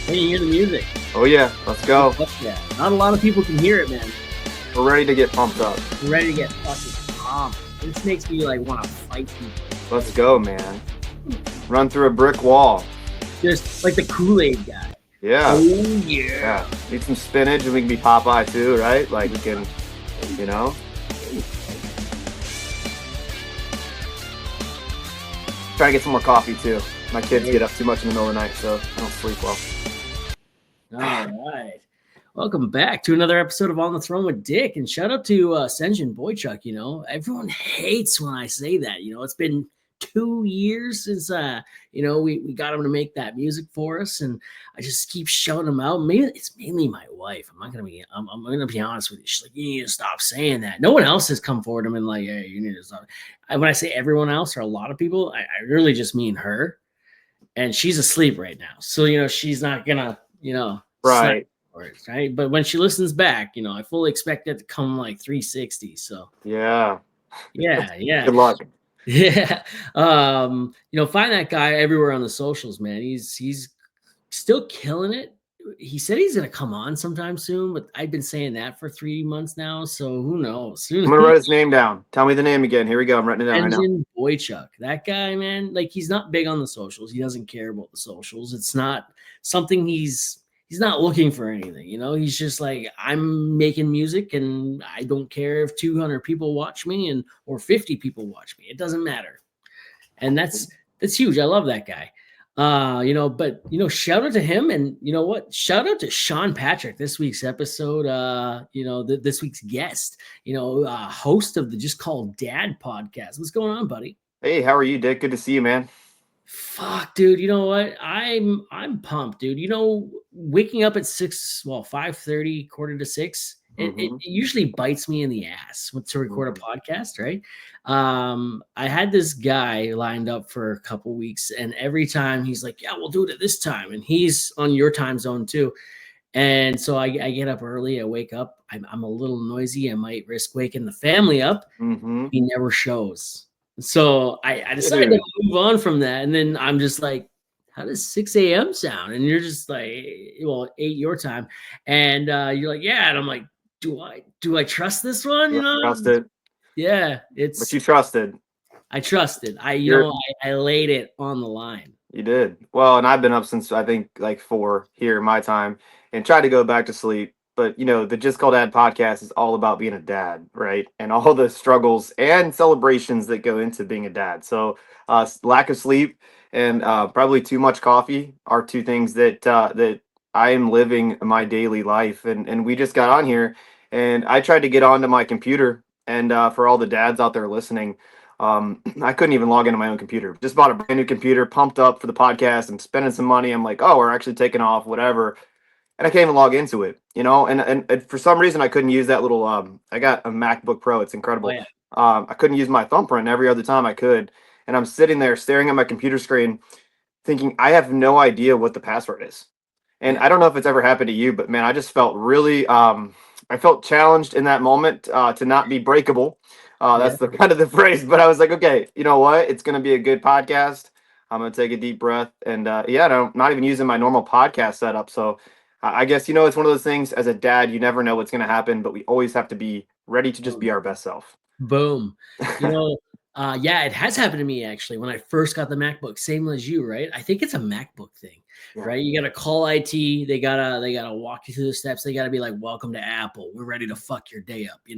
Hey, you hear the music? Oh yeah, let's go. Yeah. Not a lot of people can hear it, man. We're ready to get pumped up. We're ready to get fucking pumped. This makes me like want to fight people. Let's go, man. Run through a brick wall. Just like the Kool-Aid guy. Yeah. Oh yeah. Yeah. Need some spinach and we can be Popeye too, right? Like we can, you know. Try to get some more coffee too. My kids get up too much in the middle of the night, so I don't sleep well. All right. Welcome back to another episode of On the Throne with Dick. And shout out to Senjin Boychuk. You know, everyone hates when I say that. You know, it's been 2 years since we got him to make that music for us, and I just keep shouting him out. Maybe it's mainly my wife. I'm gonna be honest with you. She's like, you need to stop saying that. No one else has come forward and been like, hey, you need to stop. When I say everyone else or a lot of people, I really just mean her. And she's asleep right now, so she's not gonna right. Right. But when she listens back, I fully expect it to come like 360. So yeah. Good luck. Yeah. Find that guy everywhere on the socials, man. He's still killing it. He said he's gonna come on sometime soon, but I've been saying that for 3 months now, so who knows? I'm gonna write his name down. Tell me the name again. Here we go. I'm writing it down right now. Boychuk. That guy, man, like he's not big on the socials. He doesn't care about the socials. It's not something he's not looking for anything, he's just like, I'm making music and I don't care if 200 people watch me or 50 people watch me. It doesn't matter. And that's huge. I love that guy. But shout out to him, and you know what? Shout out to Sean Patrick, this week's episode, this week's guest, host of the Just Called Dad podcast. What's going on, buddy? Hey, how are you, Dick? Good to see you, man. Fuck, dude. You know what? I'm pumped, dude. Waking up at 5:30, 5:45, it usually bites me in the ass to record a podcast, right? I had this guy lined up for a couple weeks, and every time he's like, yeah, we'll do it at this time. And he's on your time zone too. And so I get up early, I wake up, I'm a little noisy. I might risk waking the family up. He never shows. So I decided to move on from that. And then I'm just like, how does 6 a.m. sound? And you're just like, well, 8 your time. And you're like, yeah. And I'm like, do I trust this one? Trust it. Yeah. But you trusted. I trusted. I laid it on the line. You did. Well, and I've been up since I think like 4 here my time and tried to go back to sleep. But, the Just Called Dad podcast is all about being a dad, right? And all the struggles and celebrations that go into being a dad. So lack of sleep and probably too much coffee are two things that I am living my daily life. And we just got on here and I tried to get onto my computer. And for all the dads out there listening, I couldn't even log into my own computer. Just bought a brand new computer, pumped up for the podcast and spending some money. I'm like, oh, we're actually taking off, whatever. And I can't even log into it, and for some reason I couldn't use that little, I got a MacBook Pro. It's incredible. Oh, yeah. I couldn't use my thumbprint every other time I could. And I'm sitting there staring at my computer screen thinking, I have no idea what the password is. And I don't know if it's ever happened to you, but man, I just felt really, I felt challenged in that moment to not be breakable. That's the kind of the phrase, but I was like, okay, you know what? It's going to be a good podcast. I'm going to take a deep breath and I'm not even using my normal podcast setup. So I guess, it's one of those things as a dad, you never know what's going to happen, but we always have to be ready to just be our best self. Boom. It has happened to me actually when I first got the MacBook, same as you, right? I think it's a MacBook thing, right? You got to call IT. They gotta walk you through the steps. They got to be like, welcome to Apple. We're ready to fuck your day up, and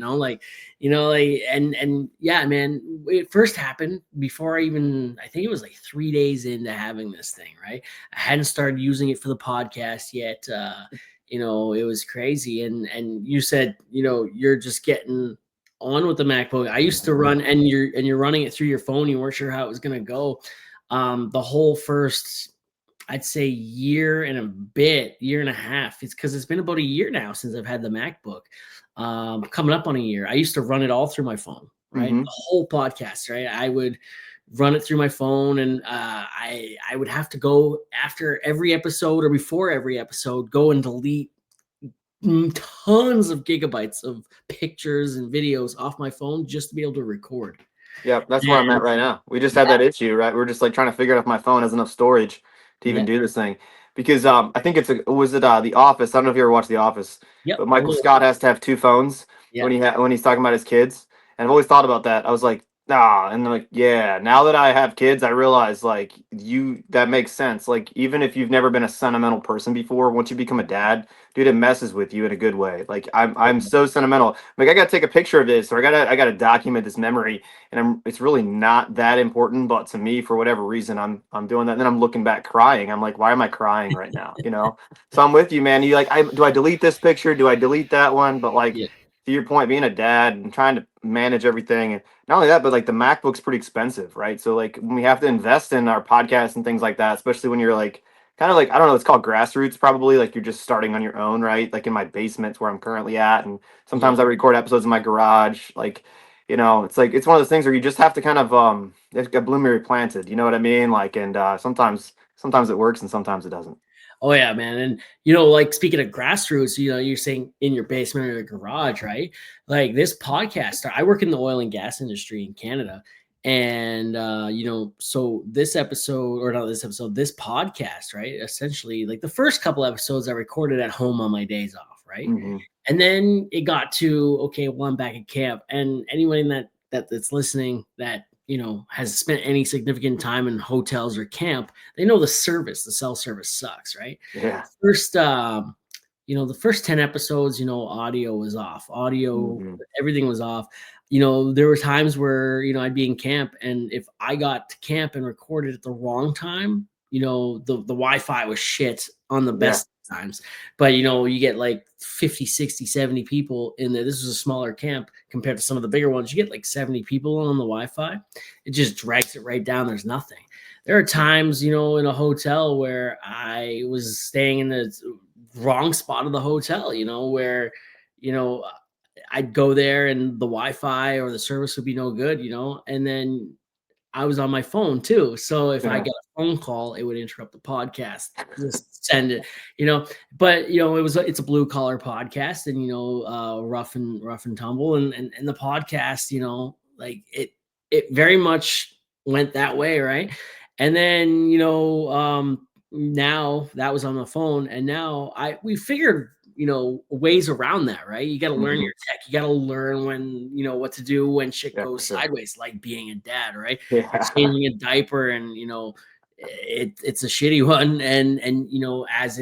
yeah, man, it first happened before I think it was like 3 days into having this thing, right? I hadn't started using it for the podcast yet. It was crazy. And you said, you're just getting on with the MacBook. I used to run, and you're running it through your phone. You weren't sure how it was going to go. The whole first, I'd say year and a half. It's because it's been about a year now since I've had the MacBook. Coming up on a year. I used to run it all through my phone, right? The whole podcast, right? I would run it through my phone, and I would have to go after every episode or before every episode, go and delete tons of gigabytes of pictures and videos off my phone just to be able to record. Yeah, that's where I'm at right now. We just had that issue, right? We're just like trying to figure out if my phone has enough storage to even do this thing. because I think was it The Office. I don't know if you ever watched The Office, Yep. but A Michael little. Scott has to have two phones Yeah. when he's talking about his kids, and I've always thought about that. I was like, nah, and like, yeah, now that I have kids, I realize like that makes sense. Like even if you've never been a sentimental person before, once you become a dad, dude, it messes with you in a good way. Like I'm so sentimental. Like I gotta take a picture of this, or I gotta document this memory, and it's really not that important, but to me, for whatever reason, I'm doing that. And then I'm looking back crying. I'm like, why am I crying right now? So I'm with you, man. You like, do I delete this picture? Do I delete that one? But like, Yeah. to your point, being a dad and trying to manage everything, and not only that, but like the MacBook's pretty expensive, right? So like when we have to invest in our podcasts and things like that, especially when you're like kind of like, I don't know, it's called grassroots probably, like you're just starting on your own, right? Like in my basement's where I'm currently at, and Yeah. sometimes I record episodes in my garage, like, it's like it's one of those things where you just have to kind of it's got bloom where you're planted, you know what I mean? Like, and sometimes it works and sometimes it doesn't. Oh yeah, man. And like speaking of grassroots, you're saying in your basement or your garage, right? Like this podcast, I work in the oil and gas industry in Canada. And so this episode, or not this episode, this podcast, right? Essentially, like the first couple episodes I recorded at home on my days off, right? Hmm. And then it got to, okay, well, I'm back at camp. And anyone that's listening that has spent any significant time in hotels or camp, they know the cell service sucks, right? Yeah. First, the first 10 episodes, audio was off. Audio, Hmm. everything was off. There were times where, I'd be in camp, and if I got to camp and recorded at the wrong time, the Wi-Fi was shit on the Yeah. best times. But you get like 50, 60, 70 people in there. This was a smaller camp compared to some of the bigger ones. You get like 70 people on the Wi-Fi. It just drags it right down. There's nothing. There are times, in a hotel where I was staying in the wrong spot of the hotel, where, you know, I'd go there and the Wi-Fi or the service would be no good, and then I was on my phone too. So if I Yeah. got a phone call, it would interrupt the podcast. Just send it, But it's a blue collar podcast, and rough and tumble, and the podcast, like it very much went that way, right? And then now that was on the phone, and now we figured ways around that, right? You got to learn Hmm. your tech. You got to learn when what to do when shit Yeah, for goes sure. sideways, like being a dad, right? You're Yeah. changing a diaper, and it's a shitty one, and as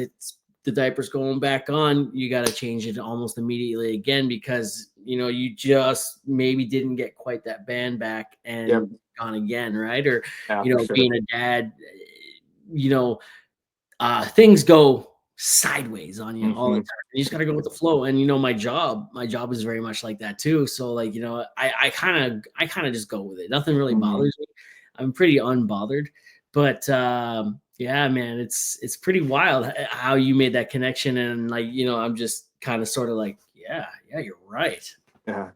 the diaper's going back on, you got to change it almost immediately again, because you just maybe didn't get quite that band back, Yep. and gone again, right? Or Yeah, for sure. being a dad, you know things go sideways on you all the Hmm. time. You just got to go with the flow. And my job is very much like that too. So like, I kind of just go with it. Nothing really Hmm. bothers me. I'm pretty unbothered. But yeah, man, it's pretty wild how you made that connection. And like, I'm just kind of sort of like, yeah, you're right. Yeah.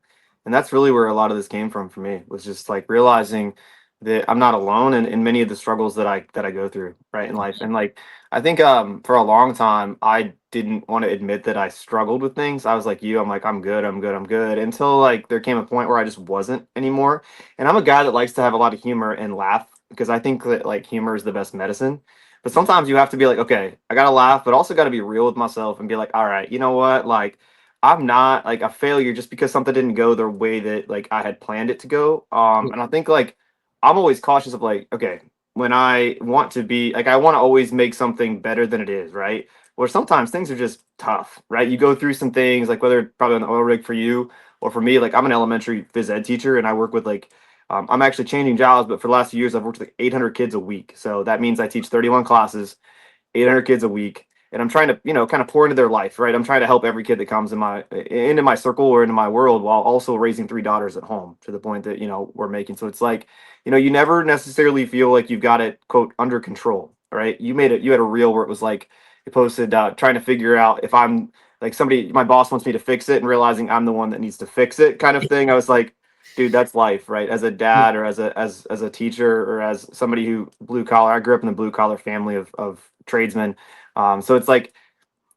And that's really where a lot of this came from for me, was just like realizing that I'm not alone in many of the struggles that I go through, right, in life. And like I think for a long time I didn't want to admit that I struggled with things. I was like you, I'm like, I'm good, I'm good, I'm good, until like there came a point where I just wasn't anymore. And I'm a guy that likes to have a lot of humor and laugh, because I think that like humor is the best medicine. But Yeah. sometimes you have to be like, okay, I gotta laugh, but also gotta be real with myself and be like, all right, you know what? Like I'm not like a failure just because something didn't go the way that like I had planned it to go. And I think like I'm always cautious of like, okay, when I want to be like, I want to always make something better than it is, right? Or sometimes things are just tough, right? You go through some things, like whether it's probably on the oil rig for you or for me, like I'm an elementary phys ed teacher, and I work with like I'm actually changing jobs, but for the last few years I've worked with like 800 kids a week. So that means I teach 31 classes, 800 kids a week, and I'm trying to kind of pour into their life, right? I'm trying to help every kid that comes into my circle or into my world, while also raising three daughters at home, to the point that we're making. So it's like, you never necessarily feel like you've got it, quote, under control, right? You had a reel where it was like, you posted trying to figure out if I'm like somebody, my boss wants me to fix it, and realizing I'm the one that needs to fix it, kind of thing. I was like, dude, that's life, right? As a Yeah. dad, or as a teacher, or as somebody who blue collar. I grew up in the blue collar family of tradesmen. So it's like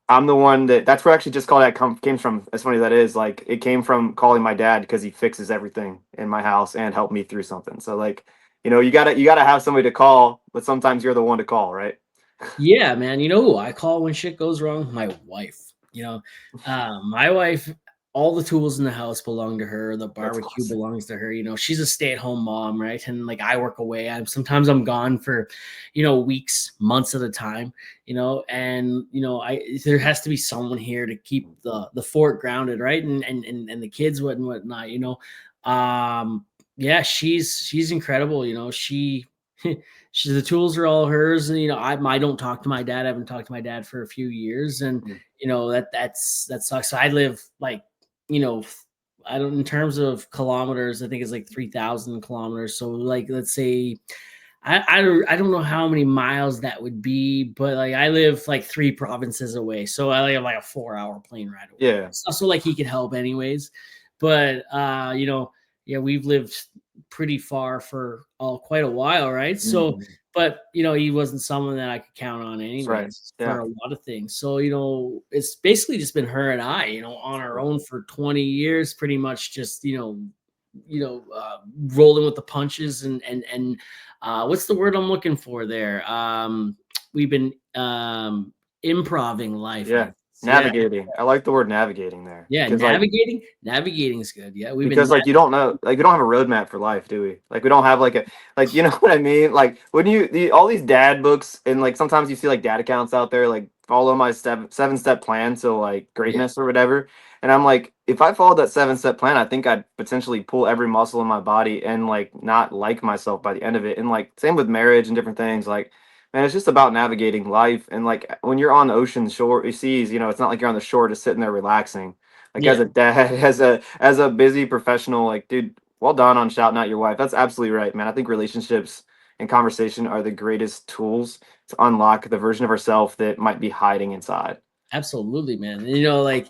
I'm the one that's where actually just call that came from. As funny as that is, like it came from calling my dad, because he fixes everything in my house and helped me through something. So like, you gotta have somebody to call, but sometimes you're the one to call, right? Yeah, man. You know who I call when shit goes wrong? My wife. My wife, all the tools in the house belong to her. The That's barbecue classic. belongs to her. She's a stay-at-home mom, right? And like I work away. I'm gone for, weeks, months at a time, and I there has to be someone here to keep the fort grounded, right? And the kids and whatnot. Um, yeah, she's incredible. She the tools are all hers, and I don't talk to my dad. I haven't talked to my dad for a few years, and Mm. that sucks. So I live like, you know, I don't in terms of kilometers, I think it's like 3,000 kilometers. So like let's say I don't know how many miles that would be, but like I live like three provinces away. So I have like a 4 hour plane ride away. Yeah. It's also like he could help anyways. But yeah, we've lived pretty far for quite a while, right? So, Mhm. but he wasn't someone that I could count on That's right. anyways for Yeah. a lot of things. So, it's basically just been her and I, on our own for 20 years, pretty much just, rolling with the punches and what's the word I'm looking for there? We've been improving life, Yeah. I yeah, Navigating. I like the word navigating there yeah, because like navigating is good. Yeah, we've been because like you don't know, like we don't have a roadmap for life, do we? Like we don't have like a like you know what I mean? Like when all these dad books and like sometimes you see like dad accounts out there like follow my 7-step plan to like yeah, greatness or whatever. And I'm like, if I followed that 7-step plan, I think I'd potentially pull every muscle in my body and like not like myself by the end of it. And like same with marriage and different things. Like, man, it's just about navigating life. And like when you're on the ocean shore, seas, it's not like you're on the shore just sitting there relaxing like as yeah. a dad, as a busy professional, like dude, well done on shouting out your wife. That's absolutely right, man. I think relationships and conversation are the greatest tools to unlock the version of ourselves that might be hiding inside. Absolutely, man. And,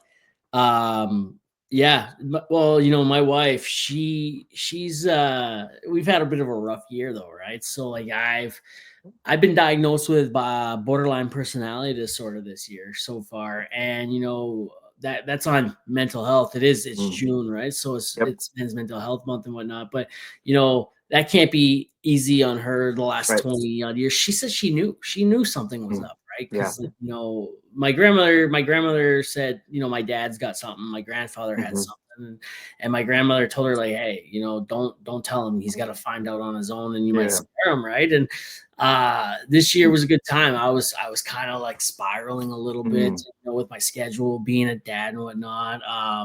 um, yeah. Well, my wife, she's we've had a bit of a rough year though, right? So like I've been diagnosed with borderline personality disorder this year so far, and that's on mental health. It's Mm. June, right? So Yep. it's Men's Mental Health Month and whatnot. But that can't be easy on her. The last Right. 20 odd years, she said she knew something was Mm. up, right? Yeah. Because my grandmother said my dad's got something, my grandfather had Hmm. something. And my grandmother told her like, hey, don't tell him, he's got to find out on his own, and you might Yeah. scare him, right? And this year was a good time. I was kind of like spiraling a little bit, Mm. with my schedule, being a dad and whatnot. I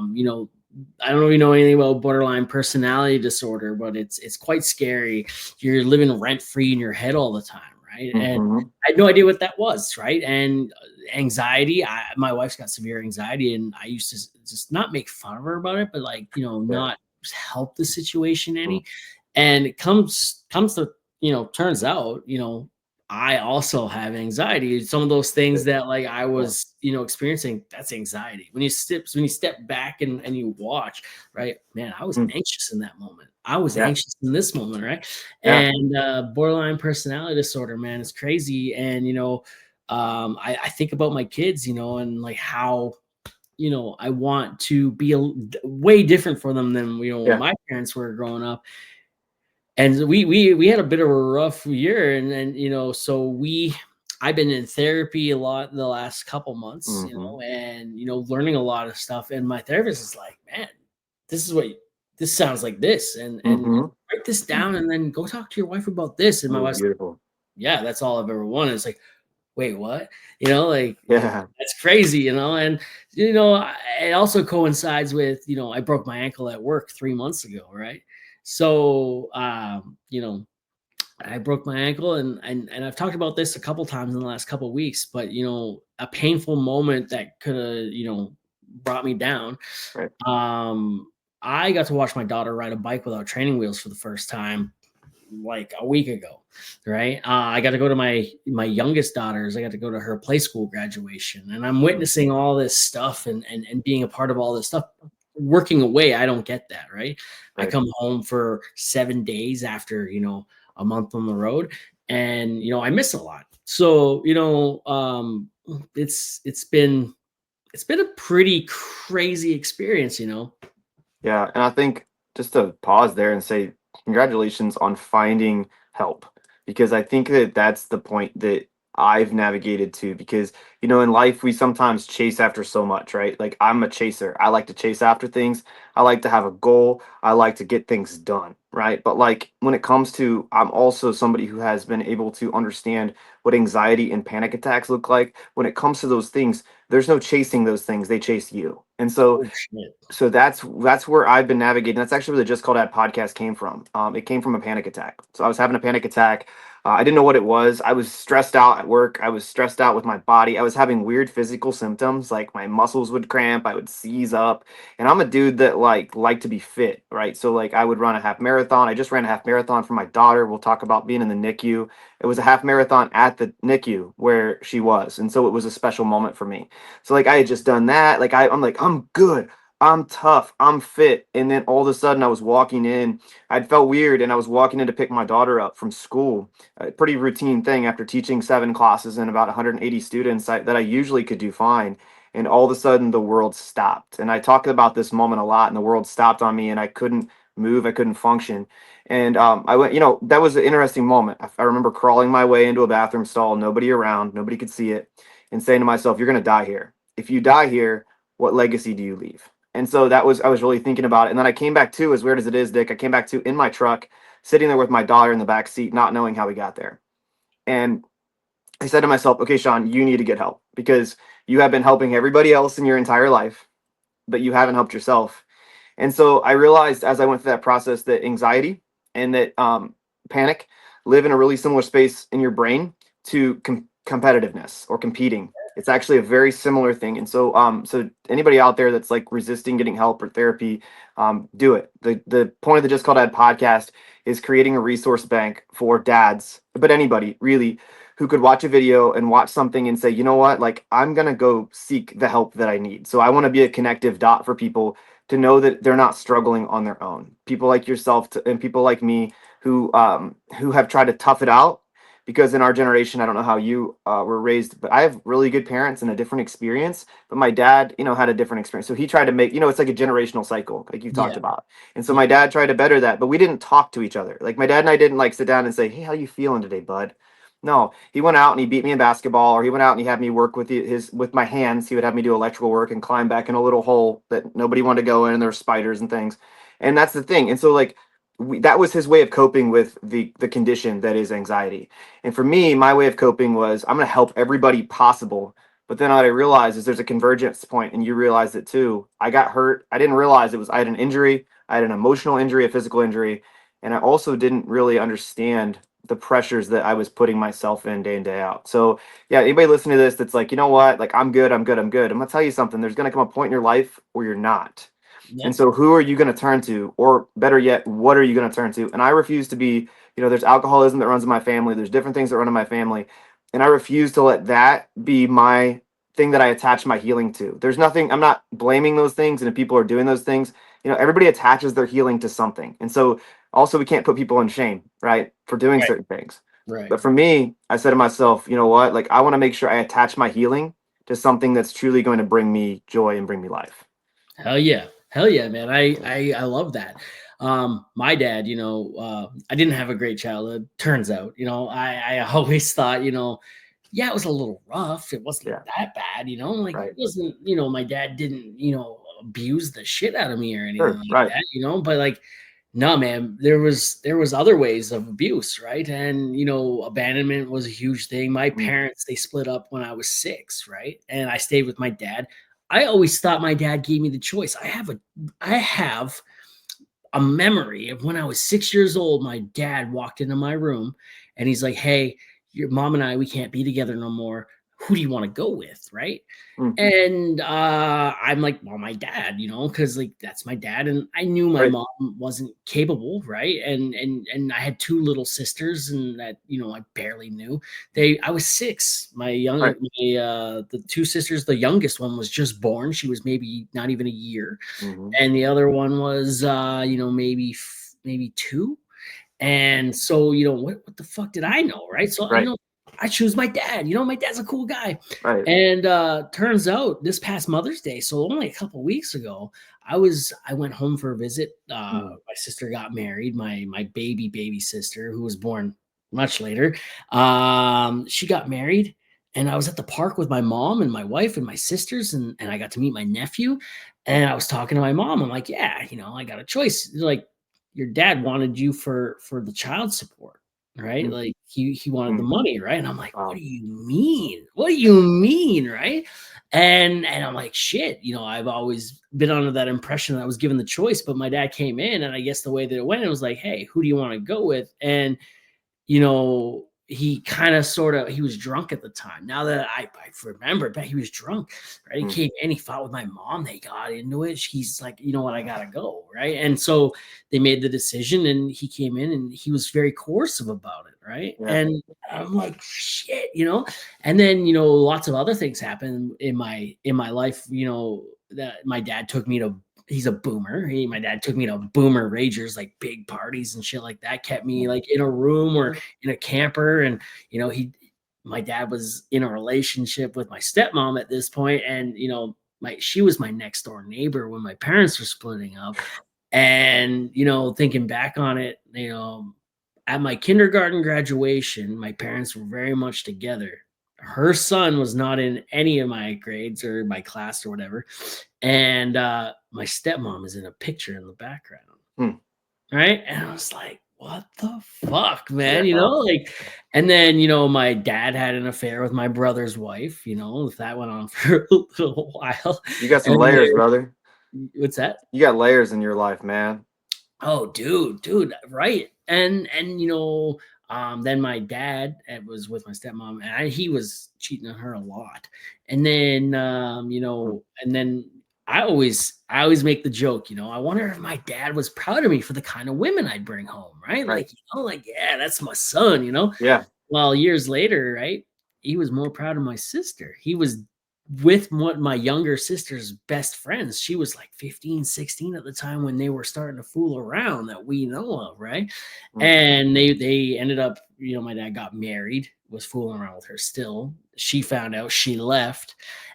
don't know if you know anything about borderline personality disorder, but it's quite scary. You're living rent free in your head all the time, right? And Hmm. I had no idea what that was, right? And anxiety. My wife's got severe anxiety, and I used to just not make fun of her about it, but like Yeah. not help the situation Mm. any. And it comes to turns out I also have anxiety. Some of those Yeah. things that like I Yeah. was experiencing, that's anxiety. When you step back and you watch, right, man, I was Mm. anxious in that moment. I was Yeah. anxious in this moment, right? Yeah. And borderline personality disorder, man, is crazy. And I think about my kids, and like how I want to be way different for them than when Yeah. my parents were growing up. And we had a bit of a rough year, and so I've been in therapy a lot the last couple months, Hmm. and learning a lot of stuff. And my therapist is like, man, this is what this sounds like this, and Hmm. write this down, and then go talk to your wife about this. And my Ooh, wife's like, beautiful. yeah, that's all I've ever wanted. It's like, wait, what? Like Yeah. that's crazy, and it also coincides with I broke my ankle at work 3 months ago, right? So I broke my ankle, and I've talked about this a couple times in the last couple weeks, but a painful moment that could have brought me down. Right. I got to watch my daughter ride a bike without training wheels for the first time like a week ago, right? I got to go to my youngest daughters. I got to go to her play school graduation, and I'm Mm. witnessing all this stuff and being a part of all this stuff. Working away, I don't get that, right? I Right. come home for 7 days after a month on the road, and I miss a lot. So it's been a pretty crazy experience. Yeah, and I think just to pause there and say congratulations on finding help because I think that that's the point that I've navigated to, because in life we sometimes chase after so much, right? Like I'm a chaser. I like to chase after things. I like to have a goal. I like to get things done, right? But like when it comes to, I'm also somebody who has been able to understand what anxiety and panic attacks look like. When it comes to those things, there's no chasing those things. They chase you. And so Oh shit. that's where I've been navigating. That's actually where the Just Called Dad podcast came from. It came from a panic attack. So I was having a panic attack. I didn't know what it was. I was stressed out at work. I was stressed out with my body. I was having weird physical symptoms, like my muscles would cramp. I would seize up. And I'm a dude that like to be fit, right? So like I would run a half marathon. I just ran a half marathon for my daughter. We'll talk about being in the NICU. It was a half marathon at the NICU where she was, and so it was a special moment for me. So like I had just done that. Like I'm like I'm good. I'm tough, I'm fit. And then all of a sudden I was walking in, I'd felt weird, and I was walking in to pick my daughter up from school. A pretty routine thing after teaching 7 classes and about 180 students that I usually could do fine. And all of a sudden the world stopped. And I talk about this moment a lot, and the world stopped on me and I couldn't move, I couldn't function. And I went, that was an interesting moment. I remember crawling my way into a bathroom stall, nobody around, nobody could see it, and saying to myself, you're going to die here. If you die here, what legacy do you leave? And so I was really thinking about it. And then I came back to, as weird as it is, Dick, I came back to in my truck, sitting there with my daughter in the back seat, not knowing how we got there. And I said to myself, okay, Sean, you need to get help, because you have been helping everybody else in your entire life, but you haven't helped yourself. And so I realized as I went through that process that anxiety and that panic live in a really similar space in your brain to competitiveness or competing. It's actually a very similar thing. And so, so anybody out there that's like resisting getting help or therapy, do it. The point of the Just Called Dad podcast is creating a resource bank for dads, but anybody really, who could watch a video and watch something and say, you know what, like I'm gonna go seek the help that I need. So I want to be a connective dot for people to know that they're not struggling on their own. People like yourself and people like me who have tried to tough it out, because in our generation, I don't know how you were raised, but I have really good parents and a different experience. But my dad, had a different experience. So he tried to make, it's like a generational cycle, like you talked Yeah. about. And so Yeah. my dad tried to better that, but we didn't talk to each other. Like my dad and I didn't like sit down and say, hey, how you feeling today, bud? No, he went out and he beat me in basketball, or he went out and he had me work with his with my hands. He would have me do electrical work and climb back in a little hole that nobody wanted to go in, and there were spiders and things. And that's the thing. And so like that was his way of coping with the condition that is anxiety. And for me, my way of coping was I'm going to help everybody possible. But then what I realized is there's a convergence point, and you realize it too. I got hurt. I didn't realize it was I had an injury. I had an emotional injury, a physical injury, and I also didn't really understand the pressures that I was putting myself in day out. So yeah, anybody listening to this that's like, you know what, like I'm good, I'm good, I'm good. I'm gonna tell you something. There's gonna come a point in your life where you're not. And Yeah. so who are you going to turn to? Or better yet, what are you going to turn to? And I refuse to be, there's alcoholism that runs in my family. There's different things that run in my family. And I refuse to let that be my thing that I attach my healing to. There's nothing, I'm not blaming those things. And if people are doing those things, everybody attaches their healing to something. And so also we can't put people in shame, right, for doing Right. certain things. Right. But for me, I said to myself, you know what? Like I want to make sure I attach my healing to something that's truly going to bring me joy and bring me life. Hell yeah. Hell yeah, man. I love that. My dad, I didn't have a great childhood. Turns out, I always thought, yeah, it was a little rough. It wasn't Yeah. that bad, like it Right. wasn't, my dad didn't, abuse the shit out of me or anything Sure. like Right. that, but like no, man, there was other ways of abuse, right? And abandonment was a huge thing. My Mm, parents, they split up when I was 6, right? And I stayed with my dad. I always thought my dad gave me the choice. I have a memory of when I was 6 years old. My dad walked into my room and he's like, "Hey, your mom and I, we can't be together no more. Who do you want to go with?" Right? mm, And I'm like, well, my dad, because like that's my dad, and I knew my right. mom wasn't capable, right? And I had 2 little sisters, and that I barely knew. I was 6. Right. The 2 sisters, the youngest one was just born. She was maybe not even a year, Hmm. and the other one was maybe 2. And so, what the fuck did I know, right? So, Right. I choose my dad. My dad's a cool guy. Right. And turns out this past Mother's Day, so only a couple weeks ago, I went home for a visit. Mm, My sister got married, my baby sister, who was born much later, she got married, and I was at the park with my mom and my wife and my sisters, and I got to meet my nephew. And I was talking to my mom. I'm like, yeah, I got a choice. Like, your dad wanted you for the child support, right? Mm, Like he wanted the mm, money, right? And I'm like, what wow. do you mean? What do you mean, right? And I'm like, shit, I've always been under that impression that I was given the choice, but my dad came in, and I guess the way that it went, it was like, hey, who do you want to go with? And he kind of sort of he was drunk at the time. Now that I remember, but he was drunk, right? He Mm, came in, he fought with my mom, they got into it. He's like, you know what, I gotta go, right? And so they made the decision, and he came in, and he was very coercive about it, right? yeah. And I'm like, shit. And then lots of other things happened in my life, that my dad took me to. He's a boomer. My dad took me to boomer ragers, like big parties and shit like that. Kept me like in a room or in a camper, and my dad was in a relationship with my stepmom at this point, and she was my next door neighbor when my parents were splitting up. And thinking back on it, at my kindergarten graduation, my parents were very much together. Her son was not in any of my grades or my class or whatever. And my stepmom is in a picture in the background. Mm, Right. And I was like, what the fuck, man? yeah. Like, and then, my dad had an affair with my brother's wife, that went on for a little while. You got some And layers, brother. what's that? You got layers in your life, man. Oh, dude, right. And then my dad was with my stepmom, and he was cheating on her a lot. And then Mm, and then I always make the joke, I wonder if my dad was proud of me for the kind of women I'd bring home, right? right. Like, like, yeah, that's my son. Yeah. Well, years later, right, he was more proud of my sister. He was with what my younger sister's best friends. She was like 15, 16 at the time when they were starting to fool around that we know of, right? Mm, And they ended up, my dad got married, was fooling around with her still. She found out, she left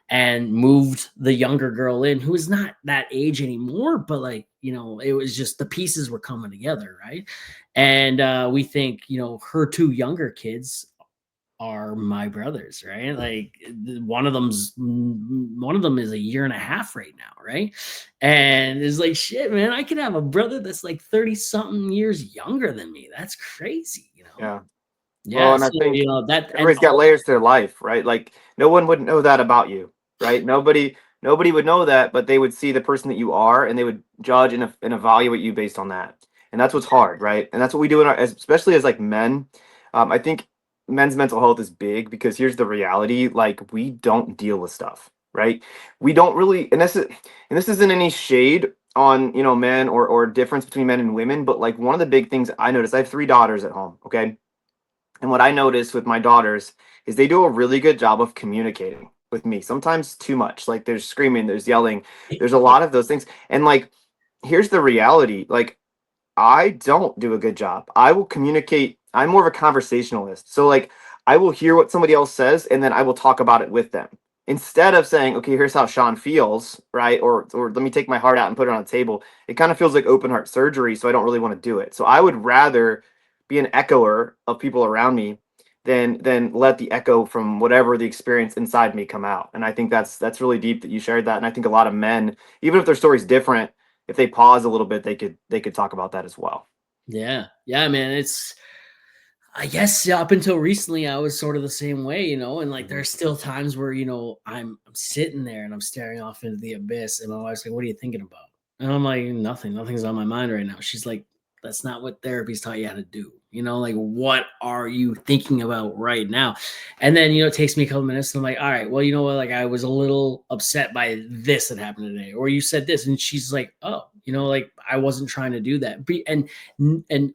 and moved the younger girl in, who is not that age anymore, but like, it was just the pieces were coming together, right? And we think, her two younger kids are my brothers, right? Like, one of them is a year and a half right now, right? And it's like, shit, man, I could have a brother that's like 30 something years younger than me. That's crazy. yeah. Well, Yeah, and I so think that and everybody's got layers to their life, right? Like no one would know that about you, right? Nobody would know that, but they would see the person that you are, and they would judge and evaluate you based on that. And that's what's hard, right? And that's what we do in especially as like men. I think men's mental health is big because here's the reality: like we don't deal with stuff, right? We don't really, and this isn't any shade on men or difference between men and women, but like one of the big things I noticed, I have three daughters at home, okay, and what I notice with my daughters is they do a really good job of communicating with me. Sometimes too much. Like there's screaming, there's yelling, there's a lot of those things. And like, here's the reality. Like, I don't do a good job. I will communicate. I'm more of a conversationalist. So like, I will hear what somebody else says and then I will talk about it with them. Instead of saying, okay, here's how Sean feels, right? Or let me take my heart out and put it on the table. It kind of feels like open heart surgery, so I don't really want to do it. So I would rather be an echoer of people around me than let the echo from whatever the experience inside me come out. And I think that's really deep that you shared that. And I think a lot of men, even if their story's different, if they pause a little bit, they could talk about that as well. yeah, man, I guess, yeah, up until recently, I was sort of the same way, and like Mhm. there's still times where I'm sitting there and I'm staring off into the abyss, and my wife's like, "What are you thinking about?" And I'm like, Nothing's on my mind right now." She's like, "That's not what therapy's taught you how to do." Like, what are you thinking about right now? And then it takes me a couple minutes, and I'm like, "All right, well, you know what? Like, I was a little upset by this that happened today, or you said this," and she's like, "Oh, like I wasn't trying to do that." And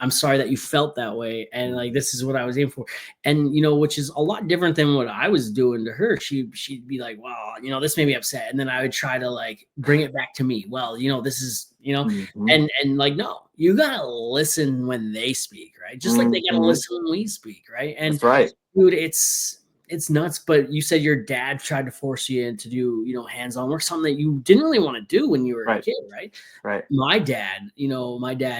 I'm sorry that you felt that way. And like, this is what I was aiming for. And, which is a lot different than what I was doing to her. She'd be like, well, this made me upset. And then I would try to like bring it back to me. Well, this is, Mhm. and like, no, you gotta listen when they speak, right? Just like they gotta Mhm. listen when we speak, right? And That's right. dude, it's it's nuts. But you said your dad tried to force you in to do, hands-on work, something that you didn't really want to do when you were a Right. kid, right? Right. My dad,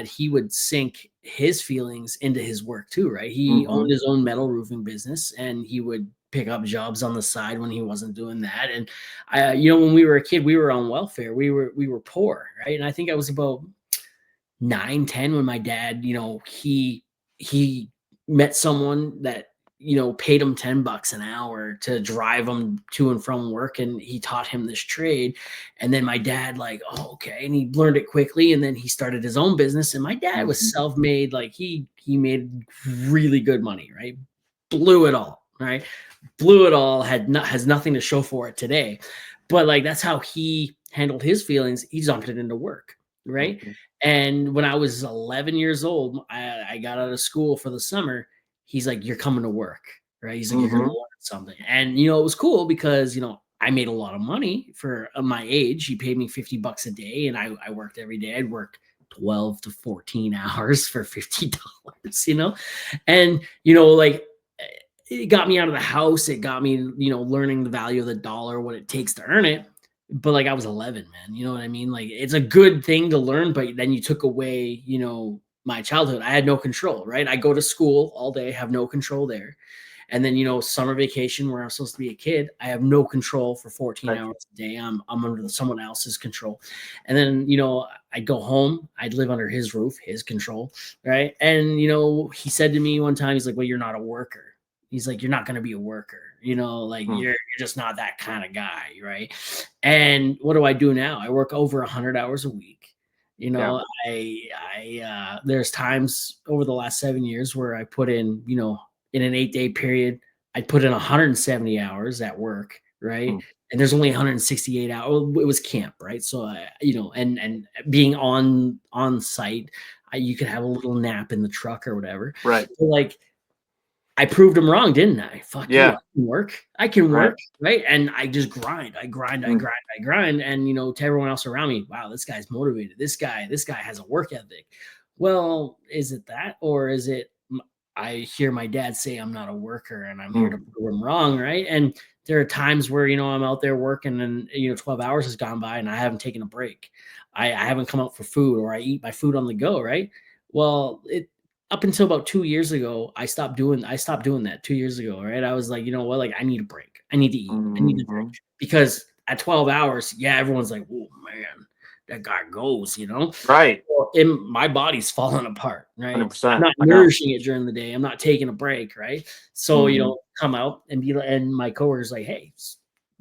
he would sink his feelings into his work too, right? He owned Mhm. his own metal roofing business, and he would pick up jobs on the side when he wasn't doing that. And when we were a kid, we were on welfare. We were poor, right? And I think I was about 9, 10 when my dad, he met someone that, paid him $10 an hour to drive him to and from work, and he taught him this trade. And then my dad, like, oh, okay, and he learned it quickly, and then he started his own business. And my dad was Mhm. self-made, like he made really good money, right? Blew it all, right? Blew it all, has nothing to show for it today. But like that's how he handled his feelings. He jumped it into work, right? Mhm. And when I was 11 years old, I got out of school for the summer. He's like, "You're coming to work," right? He's like, "You're gonna Mhm. learn something." And it was cool because I made a lot of money for my age. He paid me $50 a day, and I worked every day. I'd work 12 to 14 hours for $50, and like it got me out of the house. It got me, learning the value of the dollar, what it takes to earn it. But like I was 11, man. You know what I mean? Like it's a good thing to learn, but then you took away, my childhood. I had no control, right? I go to school all day, have no control there. And then, summer vacation where I'm supposed to be a kid, I have no control for 14 Right. hours a day. I'm under someone else's control. And then, I'd go home, I'd live under his roof, his control, right? And, he said to me one time, he's like, "Well, you're not a worker." He's like, "You're not going to be a worker, like Mm. you're just not that kind of guy, right?" And what do I do now? I work over 100 hours a week. You Yeah. know, there's times over the last 7 years where I put in, in an 8-day period, I put in 170 hours at work, right? Mm. And there's only 168 hours. Well, it was camp, right? So and being on site, you could have a little nap in the truck or whatever. Right. So like I proved him wrong, didn't I? Fuck you. I Yeah. can work. I can Right. work, right? And I just grind. I grind. I Mm. grind. I grind. And to everyone else around me, wow, this guy's motivated. This guy has a work ethic. Well, is it that, or is it? I hear my dad say I'm not a worker, and I'm here to Mm. prove him wrong, right? And there are times where I'm out there working, and 12 hours has gone by, and I haven't taken a break. I haven't come out for food, or I eat my food on the go, right? Well, it up until about 2 years ago, I stopped doing that 2 years ago, right? I was like, "You know what? Like, I need a break. I need to eat. I need to drink." Mhm. Because at 12 hours, yeah, everyone's like, "Oh, man, that guy goes," you know? Right. Well, and my body's falling apart, right? I'm 100%. not I know. nourishing it during the day. I'm not taking a break, right? So, Mhm. come out and and my coworker's like, "Hey,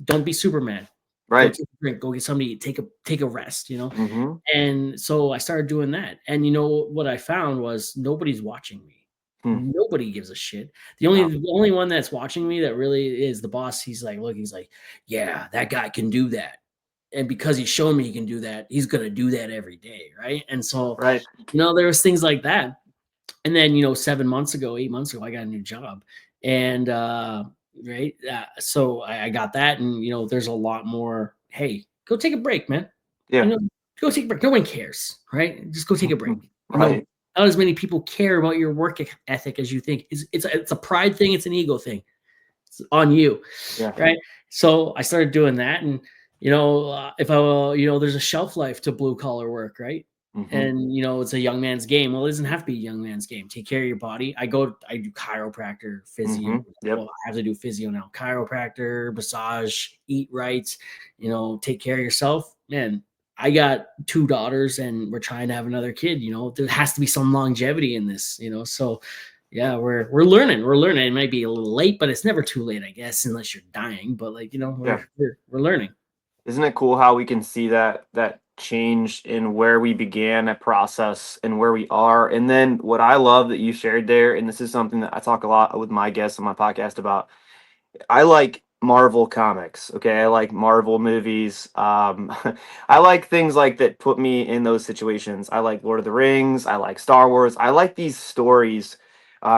don't be Superman. Go Right. take a drink. Go get something to eat. Take a rest," Mhm. And so I started doing that. And what I found was nobody's watching me. Mm. Nobody gives a shit. The only Wow. the only one that's watching me that really is the boss. He's like, look, he's like, yeah, that guy can do that. And because he's shown me he can do that, he's gonna do that every day. Right. And so, Right. there was things like that. And then 7 months ago, 8 months ago, I got a new job. And right. So I got that. And there's a lot more, hey, go take a break, man. You Yeah. know, go take a break. No one cares, right? Just go take a break. Mhm. Right. Not as many people care about your work ethic as you think. It's a pride thing. It's an ego thing. It's on you, Yeah. right? So I started doing that, and if there's a shelf life to blue collar work, right? Mhm. And it's a young man's game. Well, it doesn't have to be a young man's game. Take care of your body. I do chiropractor, physio. Mhm. Yep. Well, I have to do physio now. Chiropractor, massage, eat right. Take care of yourself, man. I got 2 daughters, and we're trying to have another kid. There has to be some longevity in this. So yeah, we're learning. We're learning. It might be a little late, but it's never too late, I guess, unless you're dying. But like, Yeah. we're learning. Isn't it cool how we can see that change in where we began a process and where we are? And then what I love that you shared there, and this is something that I talk a lot with my guests on my podcast about. I like Marvel comics. Okay, I like Marvel movies. I like things like that put me in those situations. I like Lord of the Rings. I like Star Wars. I like these stories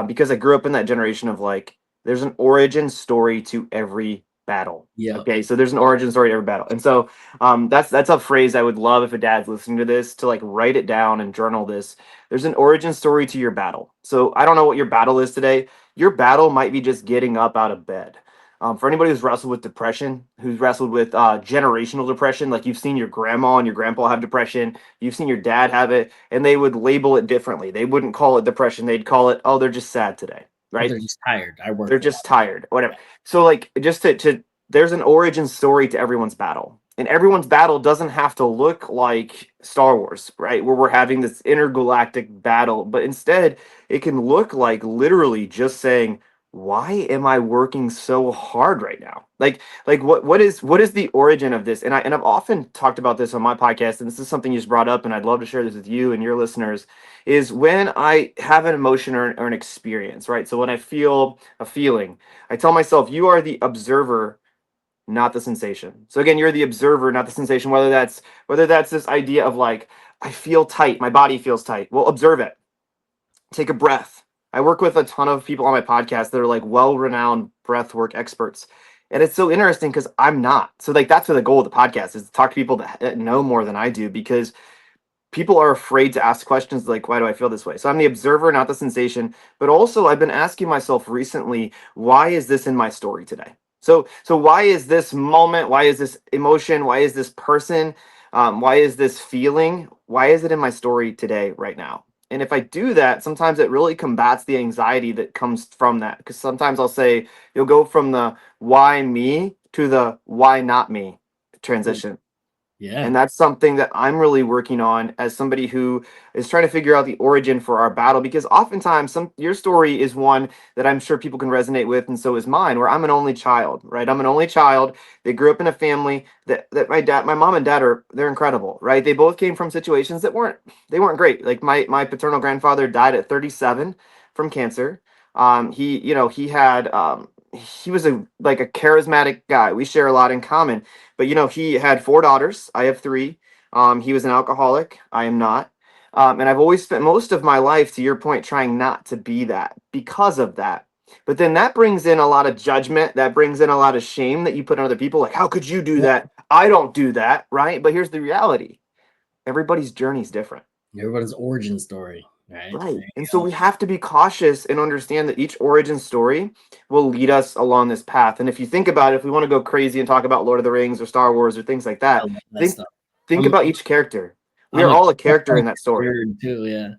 because I grew up in that generation of like, there's an origin story to every battle. Yeah. Okay, so there's an origin story to every battle, and so that's a phrase I would love if a dad's listening to this to like write it down and journal this. There's an origin story to your battle. So I don't know what your battle is today. Your battle might be just getting up out of bed. For anybody who's wrestled with depression, who's wrestled with generational depression, like you've seen your grandma and your grandpa have depression, you've seen your dad have it, and they would label it differently. They wouldn't call it depression. They'd call it, oh, they're just sad today, Or right? they're just tired. I They're worked a just lot. tired, whatever. Yeah. So like just to there's an origin story to everyone's battle. And everyone's battle doesn't have to look like Star Wars, right? Where we're having this intergalactic battle, but instead it can look like literally just saying, why am I working so hard right now? Like what is the origin of this? And I've often talked about this on my podcast, and this is something you just brought up, and I'd love to share this with you and your listeners, is when I have an emotion or an experience, right? So when I feel a feeling, I tell myself, you are the observer, not the sensation. So again, you're the observer, not the sensation. Whether that's this idea of like, I feel tight, my body feels tight. Well, observe it. Take a breath. I work with a ton of people on my podcast that are like well-renowned breath work experts. And it's so interesting because I'm not. So like that's what the goal of the podcast is, to talk to people that know more than I do, because people are afraid to ask questions like, why do I feel this way? So I'm the observer, not the sensation. But also I've been asking myself recently, why is this in my story today? So why is this moment, why is this emotion, why is this person, why is this feeling, why is it in my story today, right now? And if I do that, sometimes it really combats the anxiety that comes from that, because sometimes I'll say, you'll go from the why me to the why not me Ooh, transition. yeah. And that's something that I'm really working on as somebody who is trying to figure out the origin for our battle, because oftentimes your story is one that I'm sure people can resonate with, and so is mine, where I'm an only child, right? I'm an only child. They grew up in a family that my mom and dad they're incredible, right? They both came from situations that weren't great. Like my paternal grandfather died at 37 from cancer. He was a charismatic guy. We share a lot in common, but he had four daughters. I have three. He was an alcoholic. I am not. And I've always spent most of my life, to your point, trying not to be that because of that. But then that brings in a lot of judgment. That brings in a lot of shame that you put on other people. Like, how could you do Yeah. that? I don't do that, right? But here's the reality: everybody's journey is different. Everybody's origin story, right? Right. There And you so go. we have to be cautious and understand that each origin story will lead us along this path. And if you think about it, if we want to go crazy and talk about Lord of the Rings or Star Wars or things like I that, love that think stuff. think I'm about each character. We I'm are a all a character in that story. nerd too. Yeah.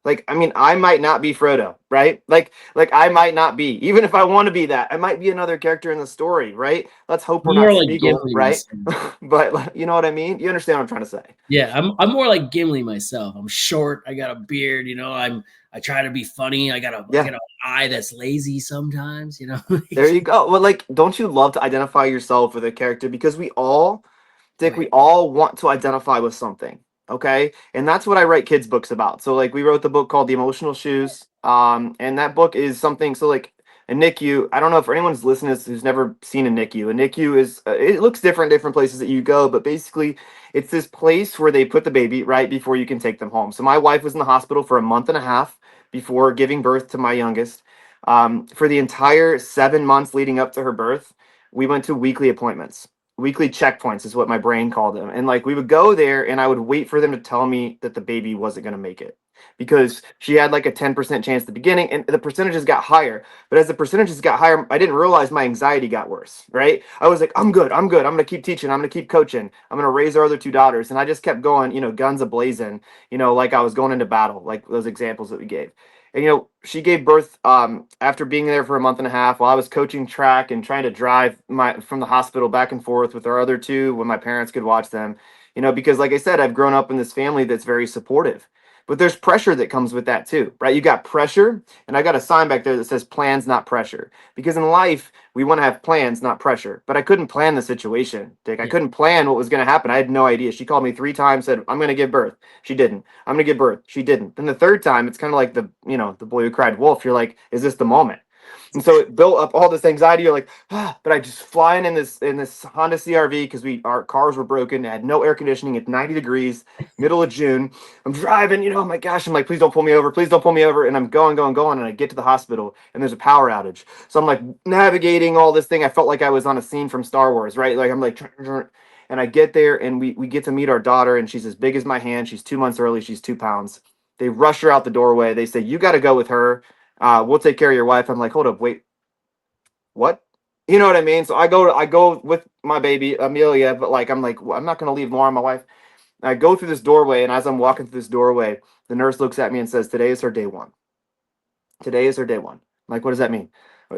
Like, I mean, I might not be Frodo, right? Like I might not be, even if I want to be that, I might be another character in the story, right? Let's hope we're I'm not more like Smeagol, Gimli right? myself. But you know what I mean? You understand what I'm trying to say. Yeah, I'm more like Gimli myself. I'm short. I got a beard. I try to be funny. I Yeah. got an eye that's lazy sometimes. There you go. Well, like, don't you love to identify yourself with a character? Because Dick, we Right. all want to identify with something. Okay. And that's what I write kids' books about. So, like, we wrote the book called The Emotional Shoes. And that book is something, so like a NICU, I don't know if anyone's listening to this who's never seen a NICU. A NICU is, it looks different, different places that you go, but basically it's this place where they put the baby right before you can take them home. So, my wife was in the hospital for a month and a half before giving birth to my youngest. For the entire 7 months leading up to her birth, we went to weekly appointments. Weekly checkpoints is what my brain called them. And like we would go there and I would wait for them to tell me that the baby wasn't going to make it, because she had like a 10% chance at the beginning and the percentages got higher. But as the percentages got higher, I didn't realize my anxiety got worse, right? I was like, I'm good. I'm good. I'm going to keep teaching. I'm going to keep coaching. I'm going to raise our other two daughters. And I just kept going, guns a-blazing, like I was going into battle, like those examples that we gave. And she gave birth after being there for a month and a half while I was coaching track and trying to drive my from the hospital back and forth with our other two when my parents could watch them. Because like I said, I've grown up in this family that's very supportive. But there's pressure that comes with that too, right? You got pressure, and I got a sign back there that says plans, not pressure. Because in life, we want to have plans, not pressure. But I couldn't plan the situation, Dick. I Yeah. couldn't plan what was going to happen. I had no idea. She called me 3 times, said, I'm going to give birth. She didn't. I'm going to give birth. She didn't. Then the third time, it's kind of like the boy who cried wolf. You're like, is this the moment? And so it built up all this anxiety. You're like, but I just flying in this Honda CRV because our cars were broken. It had no air conditioning at 90 degrees, middle of June. I'm driving, oh my gosh. I'm like, please don't pull me over. Please don't pull me over. And I'm going, going, going. And I get to the hospital and there's a power outage. So I'm like navigating all this thing. I felt like I was on a scene from Star Wars, right? Like I'm like, and I get there and we get to meet our daughter, and she's as big as my hand. She's 2 months early. She's 2 pounds. They rush her out the doorway. They say, you got to go with her. We'll take care of your wife. I'm like, hold up, wait, what? You know what I mean? So I go with my baby Amelia, but like I'm like, well, I'm not gonna leave Lauren, my wife. And I go through this doorway, and as I'm walking through this doorway, the nurse looks at me and says, "Today is her day one. Today is her day one." I'm like, what does that mean?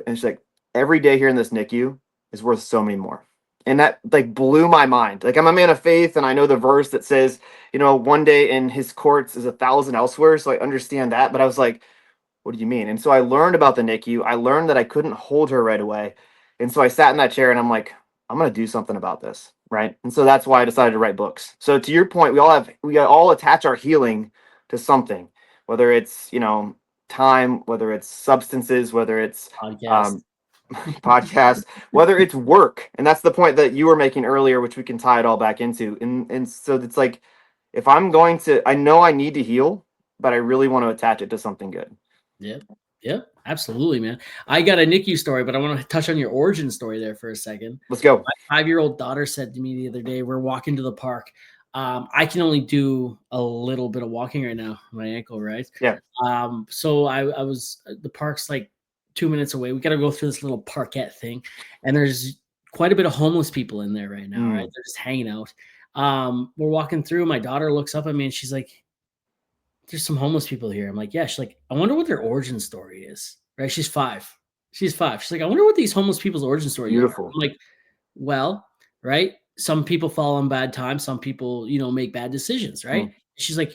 And she's like, every day here in this NICU is worth so many more. And that like blew my mind. Like I'm a man of faith, and I know the verse that says, one day in his courts is 1,000 elsewhere. So I understand that. But I was like, what do you mean? And so I learned about the NICU. I learned that I couldn't hold her right away. And so I sat in that chair and I'm like, I'm going to do something about this. Right. And so that's why I decided to write books. So to your point, we all attach our healing to something, whether it's, time, whether it's substances, whether it's Podcast. um, podcasts, whether it's work. And that's the point that you were making earlier, which we can tie it all back into. And so it's like, if I'm going to, I know I need to heal, but I really want to attach it to something good. Yep. Yep. Absolutely, man. I got a NICU story, but I want to touch on your origin story there for a second. Let's go. My 5-year-old daughter said to me the other day, we're walking to the park. I can only do a little bit of walking right now, my ankle, right? Yeah. So I was the park's like 2 minutes away. We got to go through this little parkette thing, and there's quite a bit of homeless people in there right now, right? Mm. They're just hanging out. We're walking through. My daughter looks up at me and she's like, there's some homeless people here. I'm like, yeah. She's like, I wonder what their origin story is. Right? She's 5. She's 5. She's like, I wonder what these homeless people's origin stories are. Beautiful. I'm like, well, right. Some people fall on bad times. Some people, make bad decisions. Right. Mm. She's like,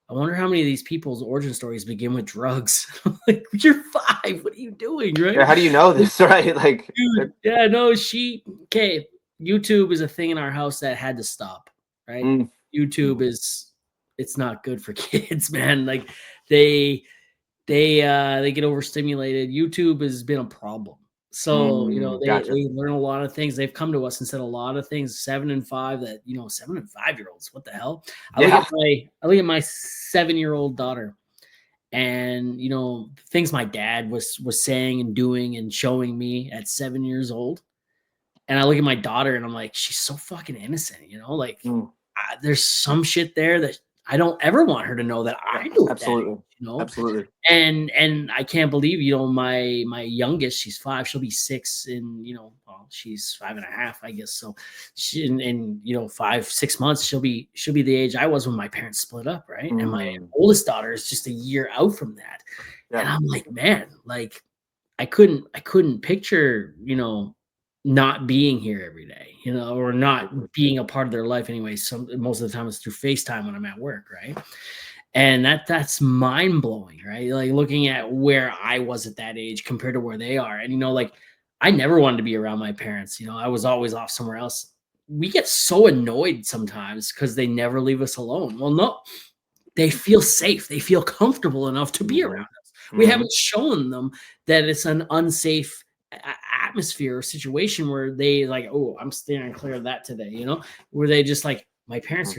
I wonder how many of these people's origin stories begin with drugs. I'm like, you're 5. What are you doing? Yeah, Right. how do you know this, right? Like, Dude, yeah, no, okay. YouTube is a thing in our house that had to stop, right? mm, YouTube mm, it's not good for kids, man. Like they they get overstimulated. YouTube has been a problem. So, gotcha. they learn a lot of things. They've come to us and said a lot of things, 7 and 5 that, 7 and 5-year-olds, what the hell? Yeah. I look at my 7-year-old daughter and, things my dad was saying and doing and showing me at 7 years old. And I look at my daughter and I'm like, she's so fucking innocent, like Mm, there's some shit there that I don't ever want her to know that yeah. I knew at that Absolutely. age. Absolutely. And I can't believe, my youngest, she's 5, she'll be 6 in, well, she's 5.5, I guess. So she in 5-6 months, she'll be the age I was when my parents split up, right? And my Mm, oldest daughter is just a year out from that. yeah. And I'm like, man, like I couldn't picture, not being here every day, or not being a part of their life anyway. Most of the time it's through FaceTime when I'm at work, right? And that's mind blowing, right? Like looking at where I was at that age compared to where they are. And like I never wanted to be around my parents. I was always off somewhere else. We get so annoyed sometimes because they never leave us alone. Well, no, they feel safe. They feel comfortable enough to be Hmm. around us. We Hmm. haven't shown them that it's an unsafe atmosphere or situation where they like, oh, I'm staying clear of that today, where they just like, my parents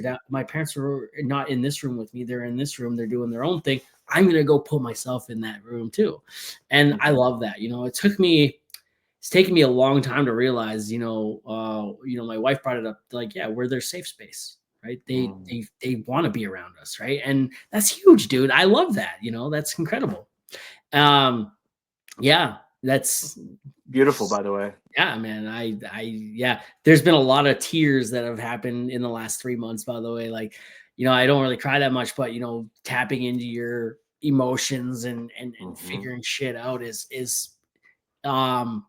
are not in this room with me. They're in this room. They're doing their own thing. I'm going to go put myself in that room too. And I Hmm. love that. It's taken me a long time to realize, my wife brought it up like, yeah, we're their safe space, right? They Mm. they they want to be around us, right? And that's huge, dude. I love that. That's incredible. Um, yeah, that's Beautiful, by the way. yeah, man. Yeah. There's been a lot of tears that have happened in the last 3 months. By the way, like, I don't really cry that much, but tapping into your emotions and Hmm. figuring shit out is um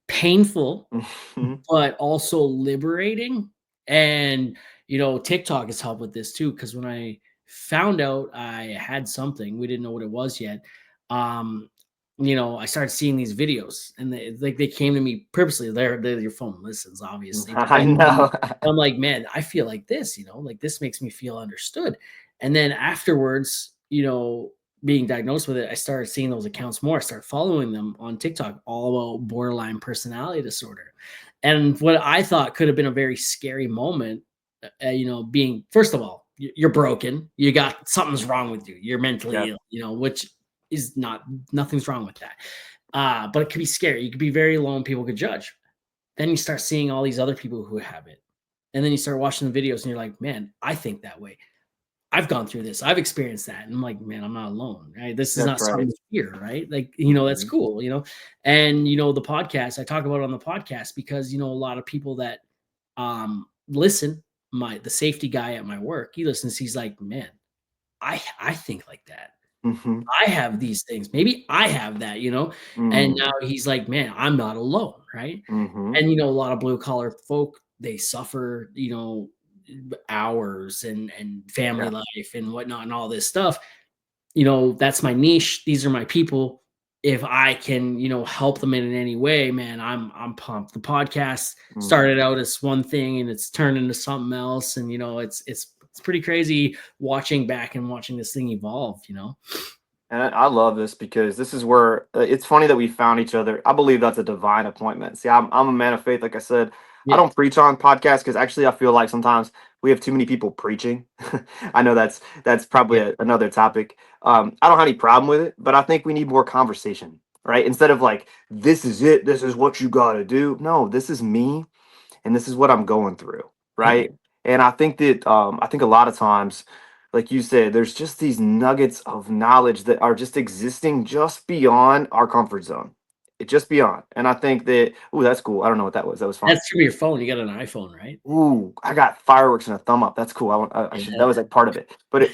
painful Hmm. but also liberating. And TikTok has helped with this too, because when I found out I had something, we didn't know what it was yet. Um, I started seeing these videos, and they came to me purposely. They're your phone listens, obviously, but I know. I'm like, man, I feel like this, like this makes me feel understood. And then afterwards, being diagnosed with it, I started seeing those accounts more. I started following them on TikTok, all about borderline personality disorder. And what I thought could have been a very scary moment, being, first of all, you're broken, you got something's wrong with you, you're mentally Yeah. ill, which is nothing's wrong with that. But it could be scary. You could be very low and people could judge. Then you start seeing all these other people who have it. And then you start watching the videos and you're like, man, I think that way. I've gone through this. I've experienced that. And I'm like, man, I'm not alone. Right. This is That's not right. something to fear, right? Like, that's Mhm. cool, And the podcast, I talk about it on the podcast because, a lot of people that listen, the safety guy at my work, he listens, he's like, man, I think like that. Mhm. I have these things. Maybe I have that, And Mm. now he's like, man, I'm not alone, right? Mhm. And a lot of blue collar folk, they suffer, hours and family Yeah. life and whatnot and all this stuff. That's my niche. These are my people. If I can, help them in any way, man, I'm pumped. The podcast Mhm. started out as one thing and it's turned into something else. And it's pretty crazy watching back and watching this thing evolve. And I love this because this is where it's funny that we found each other. I believe that's a divine appointment. See, I'm a man of faith. Like I said, I Yeah. don't preach on podcasts because actually I feel like sometimes we have too many people preaching. I know that's probably Yeah. another topic. I don't have any problem with it, but I think we need more conversation, right? Instead of like, this is it, this is what you got to do. No, this is me and this is what I'm going through, Yep. right? And I think a lot of times, like you said, there's just these nuggets of knowledge that are just existing just beyond our comfort zone. It just beyond. And I think that, ooh, that's cool. I don't know what that was. That was fun. That's from your phone. You got an iPhone, right? Ooh, I got fireworks and a thumb up. That's cool. I should. That Yeah. was like part of it. But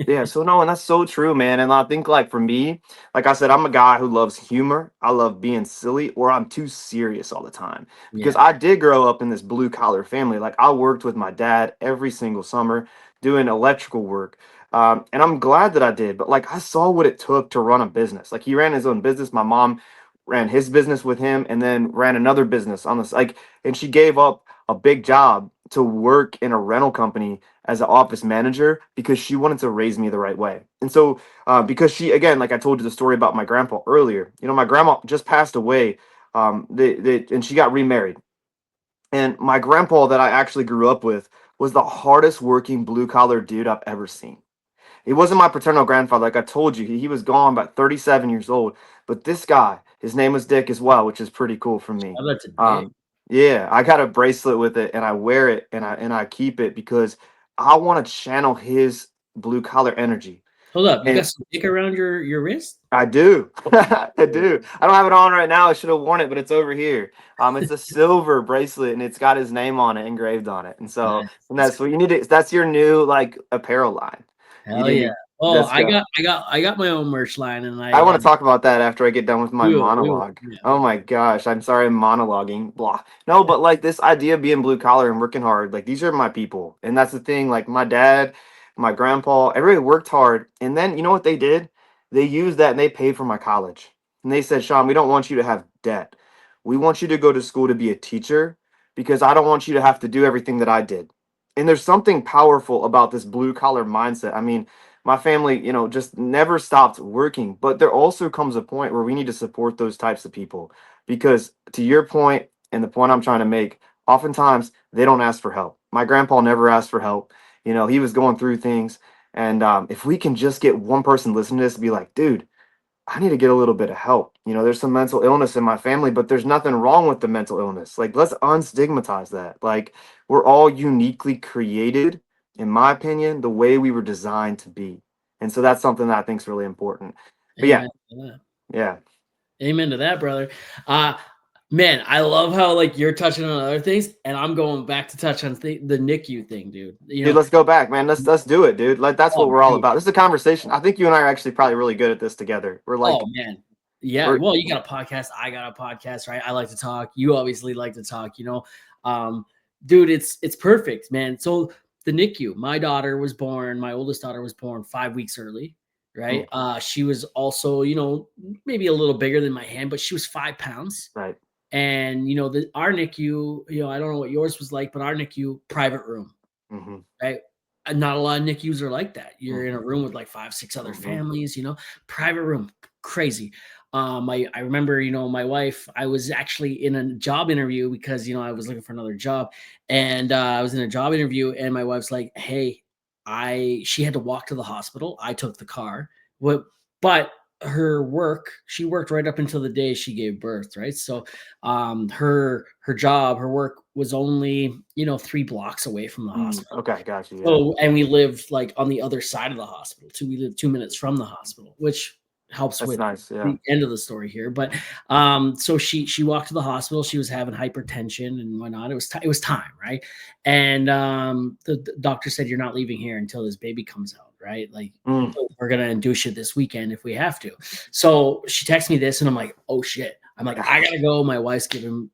yeah. So no, and that's so true, man. And I think like for me, like I said, I'm a guy who loves humor. I love being silly, or I'm too serious all the time because Yeah. I did grow up in this blue collar family. Like I worked with my dad every single summer doing electrical work. And I'm glad that I did. But like I saw what it took to run a business. Like he ran his own business. My mom ran his business with him, and then ran another business on this. Like, and she gave up a big job to work in a rental company as an office manager because she wanted to raise me the right way. And so, because she, again, like I told you the story about my grandpa earlier, my grandma just passed away, and she got remarried. And my grandpa that I actually grew up with was the hardest working blue collar dude I've ever seen. He wasn't my paternal grandfather. Like I told you, he was gone about 37 years old. But this guy, his name was Dick as well, which is pretty cool for me. Shout out to Dick. Um, yeah, I got a bracelet with it and I wear it and I keep it because I want to channel his blue collar energy. Hold up. You got And some dick around your wrist? I do. I Cool. do. I don't have it on right now. I should have worn it, but it's over here. It's a silver bracelet and it's got his name on it, engraved on it. And so, Nice. and That's that's cool. what you need to, that's your new like apparel line. You Hell yeah. need, Oh, that's I the got I got I got my own merch line and I want to and talk about that after I get done with my we will. monologue. Yeah, Oh my gosh, I'm sorry I'm monologuing. Blah. No, but like this idea of being blue collar and working hard, like these are my people. And that's the thing, like my dad, my grandpa, everybody worked hard. And then you know what they did? They used that and they paid for my college. And they said, Sean, we don't want you to have debt. We want you to go to school to be a teacher because I don't want you to have to do everything that I did. And there's something powerful about this blue collar mindset. I mean, my family, just never stopped working. But there also comes a point where we need to support those types of people because, to your point, and the point I'm trying to make, oftentimes they don't ask for help. My grandpa never asked for help. He was going through things. And if we can just get one person listening to this and be like, dude, I need to get a little bit of help. There's some mental illness in my family, but there's nothing wrong with the mental illness. Like, let's unstigmatize that. Like, we're all uniquely created, in my opinion, the way we were designed to be. And so that's something that I think is really important. But yeah, amen to that. yeah. Amen to that, brother. Uh man, I love how like you're touching on other things, and I'm going back to touch on the NICU thing, dude. Dude, let's go back, man. Let's do it, dude. Like that's what Oh, we're all dude. about. This is a conversation. I think you and I are actually probably really good at this together. We're Oh like, man. Yeah. we're Well, you got a podcast. I got a podcast, right? I like to talk. You obviously like to talk. Um, dude, it's perfect, man. So the NICU, my daughter was born, my oldest daughter was born 5 weeks early, right? mhm, She was also, maybe a little bigger than my hand, but she was 5 pounds. right. And our NICU, I don't know what yours was like, but our NICU, private room, Hmm. right? And not a lot of NICUs are like that. You're in a Hmm. room with like 5, 6 other Hmm. families, private room, crazy. I remember, my wife, I was actually in a job interview because, I was looking for another job, and I was in a job interview, and my wife's like, hey, she had to walk to the hospital. I took the car. What, but her work, she worked right up until the day she gave birth, right? So her job, her work was only, 3 blocks away from the hospital. Okay, got you. Yeah, So, and we lived like on the other side of the hospital too. We lived 2 minutes from the hospital, which helps that's with nice. Yeah. the end of the story here. But so she walked to the hospital. She was having hypertension and whatnot. It was time, right? And the doctor said, "You're not leaving here until this baby comes out, right? Like Mm, we're gonna induce it this weekend if we have to." So she texts me this, and I'm like, "Oh shit." I'm like, I gotta go. My wife's giving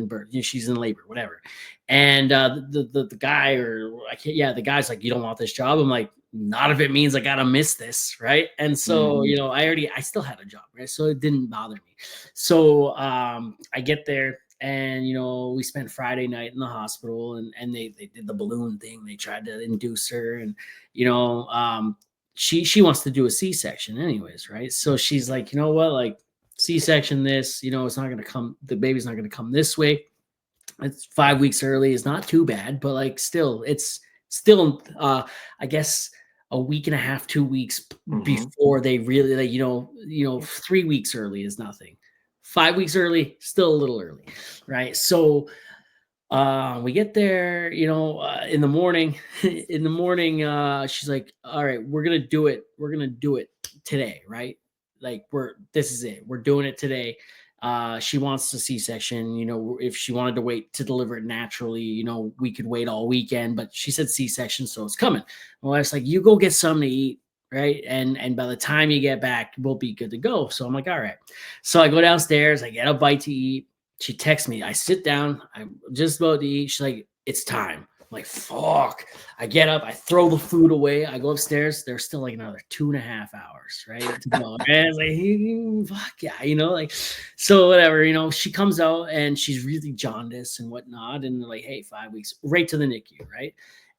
birth. She's in labor, whatever. And the guy, or I can't, yeah, the guy's like, "You don't want this job." I'm like, "Not if it means I gotta miss this, right?" And so, mhm. I still had a job, right? So it didn't bother me. So I get there, and we spent Friday night in the hospital, and they did the balloon thing. They tried to induce her, and you know, she wants to do a C-section anyways, right? So she's like, you know what, like C-section this, it's not gonna come, the baby's not gonna come this way. It's 5 weeks early. It's not too bad, but like still, it's still I guess a week and a half, 2 weeks Mhm. before they really, like, 3 weeks early is nothing. 5 weeks early, still a little early, right? So we get there, in the morning. In the morning, she's like, "All right, we're gonna do it. We're gonna do it today, right? Like this is it. We're doing it today." She wants the C-section. If she wanted to wait to deliver it naturally, we could wait all weekend. But she said C-section, so it's coming. My wife's like, "You go get something to eat." Right. And by the time you get back, we'll be good to go. So I'm like, all right. So I go downstairs, I get a bite to eat. She texts me. I sit down. I'm just about to eat. She's like, "It's time." I'm like, fuck. I get up. I throw the food away. I go upstairs. There's still like another 2.5 hours, right? To go. And it's like, fuck yeah, like, so whatever, she comes out and she's really jaundiced and whatnot. And they're like, "Hey, 5 weeks, right to the NICU, right?"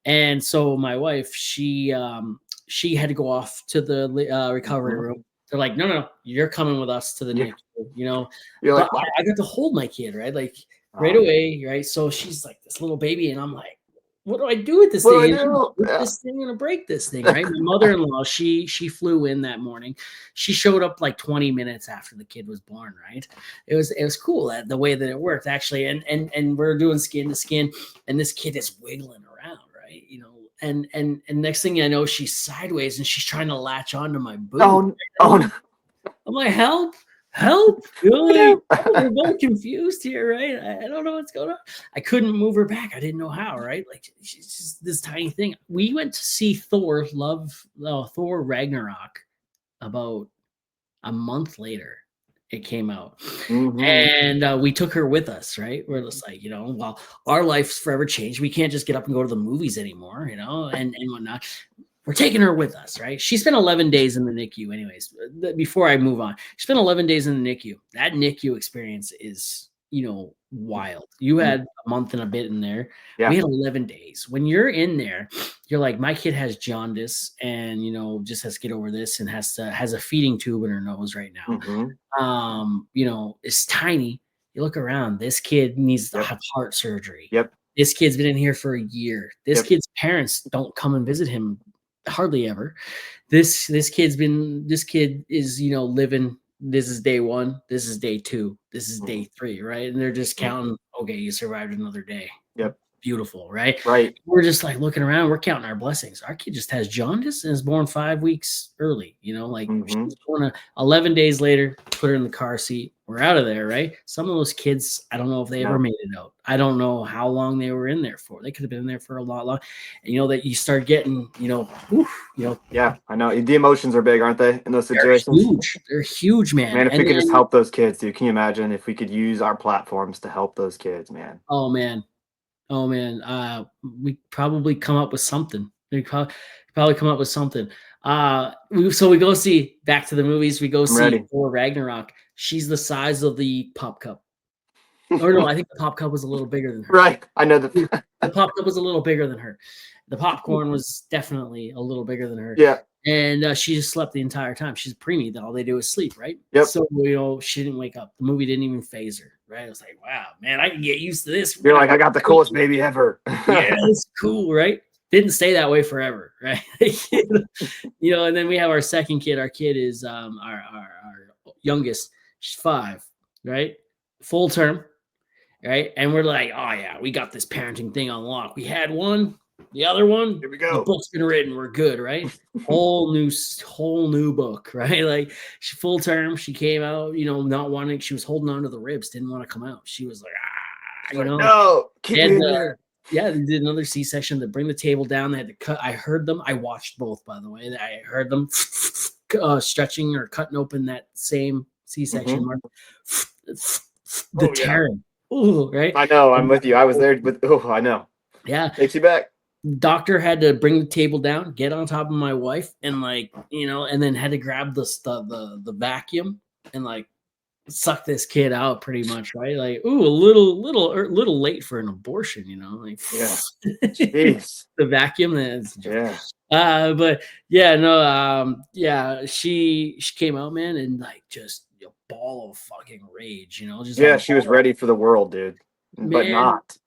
And so my wife, she had to go off to the recovery Mhm. room. They're like, "No, no, no, you're coming with us to the Yeah. NICU." You're But like, wow. I got to hold my kid, right? Like right Oh, away, right? So she's like this little baby, and I'm like, "What do I do with this what do I thing? do? Rip Yeah. this thing and break this thing, right?" My mother-in-law, she flew in that morning. She showed up like 20 minutes after the kid was born, right? It was cool the way that it worked, actually. And we're doing skin to skin, and this kid is wiggling around, right? And next thing I know, she's sideways and she's trying to latch onto my boob. Oh, oh no. I'm like, "Help, help." What do I Like, do? we're both confused here, right? I don't know what's going on. I couldn't move her back. I didn't know how, right? Like, she's just this tiny thing. We went to see Thor Ragnarok about a month later. It came out. Mhm. And we took her with us, right? We're just like, well, our life's forever changed. We can't just get up and go to the movies anymore, and whatnot. We're taking her with us, right? She spent 11 days in the NICU, anyways. Before I move on, she spent 11 days in the NICU. That NICU experience is, wild. You Mm, had a month and a bit in there. We yeah. had 11 days. When you're in there, you're like, my kid has jaundice and, just has to get over this and has a feeding tube in her nose right now. Mhm. Is tiny. You look around, this kid needs to Yep. have heart surgery. Yep. This kid's been in here for a year. This Yep. kid's parents don't come and visit him hardly ever. This kid is, living. This is day one, this is day two, this is Mhm. day three, right? And they're just Mhm. counting, okay, you survived another day. Yep. Beautiful, right? Right. We're just like looking around, we're counting our blessings. Our kid just has jaundice and is born 5 weeks early, like Mhm. she's born 11 days later, put her in the car seat. We're out of there, right? Some of those kids, I don't know if they ever No. made it out. I don't know how long they were in there for. They could have been in there for a lot long. And that you start getting, oof, Yeah, I know. The emotions are big, aren't they, in those they're situations? huge. They're huge, man. Man, if we And could just then, help those kids, dude, can you imagine if we could use our platforms to help those kids, man? oh man, oh man, we probably come up with something. We probably come up with something. So we go see, back to the movies. We go I'm see ready. Thor Ragnarok. She's the size of the pop cup. Or no, I think the pop cup was a little bigger than her. Right. I know that. The pop cup was a little bigger than her. The popcorn was definitely a little bigger than her. Yeah. And she just slept the entire time. She's a preemie that all they do is sleep, right? Yep. So, she didn't wake up. The movie didn't even phase her, right? I was like, wow, man, I can get used to this. You're like, I got the coolest baby ever. Yeah, it's cool, right? Didn't stay that way forever, right? And then we have our second kid. Our kid is our youngest. She's 5, right? Full term, right? And we're like, oh yeah, we got this parenting thing on lock. We had one, the other one, Here we the go. book's been written. We're good, right? Whole new book, right? Like she full term, she came out, not wanting. She was holding on to the ribs, didn't want to come out. She was like, She's like, no, keep they had me in to, here. yeah, they did another C-section to bring the table down. They had to cut. I heard them. I watched both, by the way. I heard them stretching or cutting open that same C-section mark. The Oh yeah. tearing. Ooh, right? I know. I'm with you. I was there with. Oh, I know. Yeah. Takes you back. Doctor had to bring the table down, get on top of my wife, and and then had to grab the vacuum and suck this kid out pretty much, right? Like, ooh, a little late for an abortion, like Yeah. Jeez. the vacuum. That's a joke. Yeah. But yeah, no, yeah, she came out, man, and just a ball of fucking rage, just Yeah. a She was ball of, ready for the world, dude, but man, not.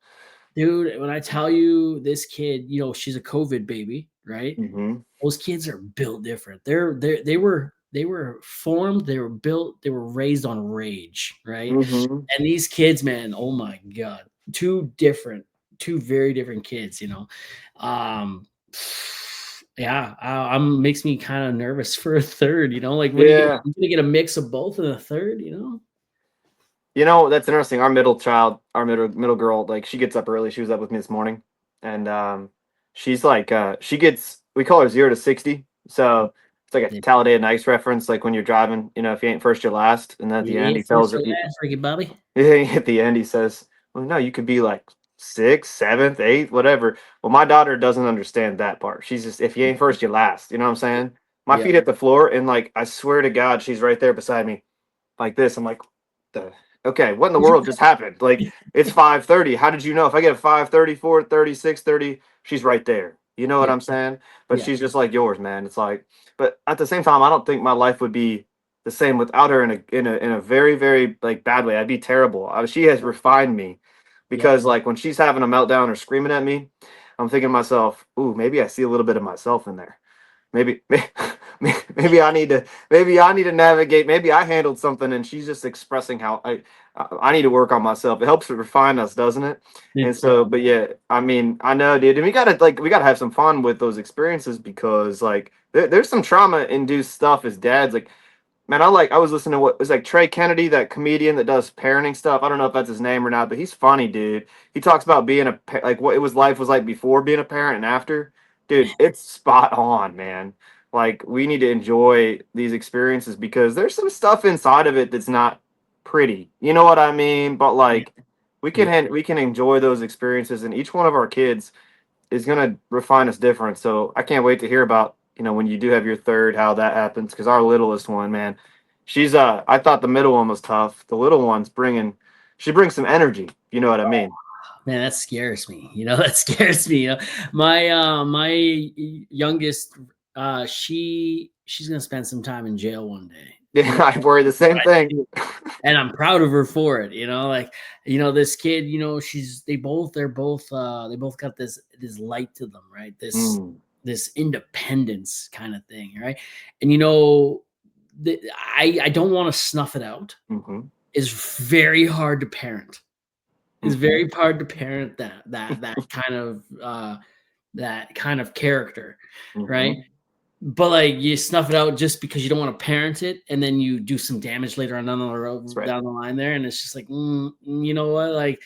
dude. When I tell you this kid, she's a COVID baby, right? Mm-hmm. Those kids are built different. They were formed, they were built, they were raised on rage, right? Mm-hmm. And these kids, man, oh my god, two very different kids. Um, yeah, makes me kind of nervous for a third. Like what are you Yeah. gonna get a mix of both in a third? That's interesting. Our middle girl, like she gets up early. She was up with me this morning, and she's like, we call her 0 to 60. So it's like a Yeah, Talladega Nights reference, like when you're driving, if you ain't first, you're last. And then at the yeah, end, he tells first her, or last, Ricky Bobby. at the end, he says, "Well, no, you could be like sixth, seventh, eighth, whatever." Well, my daughter doesn't understand that part. She's just, if you ain't first, you're last. You know what I'm saying? My Yeah, feet hit the floor, and like I swear to God, she's right there beside me like this. I'm like, the okay, what in the world just happened? Like it's 5:30. How did you know? If I get a 5:30, 4:30, 6:30, she's right there. You know what yeah, I'm saying? But yeah, she's just like yours, man. It's like, but at the same time, I don't think my life would be the same without her in a very, very like bad way. I'd be terrible. She has refined me yep, because like when she's having a meltdown or screaming at me, I'm thinking to myself, ooh, maybe I see a little bit of myself in there. Maybe, maybe I need to navigate. Maybe I handled something, and she's just expressing how I need to work on myself. It helps to refine us, doesn't it? And it so, does. but yeah, I mean, I know, dude, and we gotta have some fun with those experiences because like there's some trauma induced stuff as dads. Like, man, I was listening to what was like Trey Kennedy, that comedian that does parenting stuff. I don't know if that's his name or not, but he's funny, dude. He talks about being like what it was life was like before being a parent and after. Dude, it's spot on, man. Like we need to enjoy these experiences because there's some stuff inside of it that's not pretty. You know what I mean? But Yeah, like yeah, we can enjoy those experiences, and each one of our kids is gonna refine us different. So I can't wait to hear about when you do have your third, how that happens. Because our littlest one, man, she's I thought the middle one was tough. The little one's she brings some energy. You know what I mean? man, that scares me. That scares me. My youngest, she's gonna spend some time in jail one day. Yeah, I worry the same thing. And I'm proud of her for it. This kid. They both got this light to them, right? This Mm, this independence kind of thing, right? And I don't want to snuff it out. mm-hmm, It's very hard to parent. It's mm-hmm, very hard to parent that kind of character, mm-hmm. right? But you snuff it out just because you don't want to parent it, and then you do some damage later on down the That's road, right. down the line there, and it's just like, you know what? Like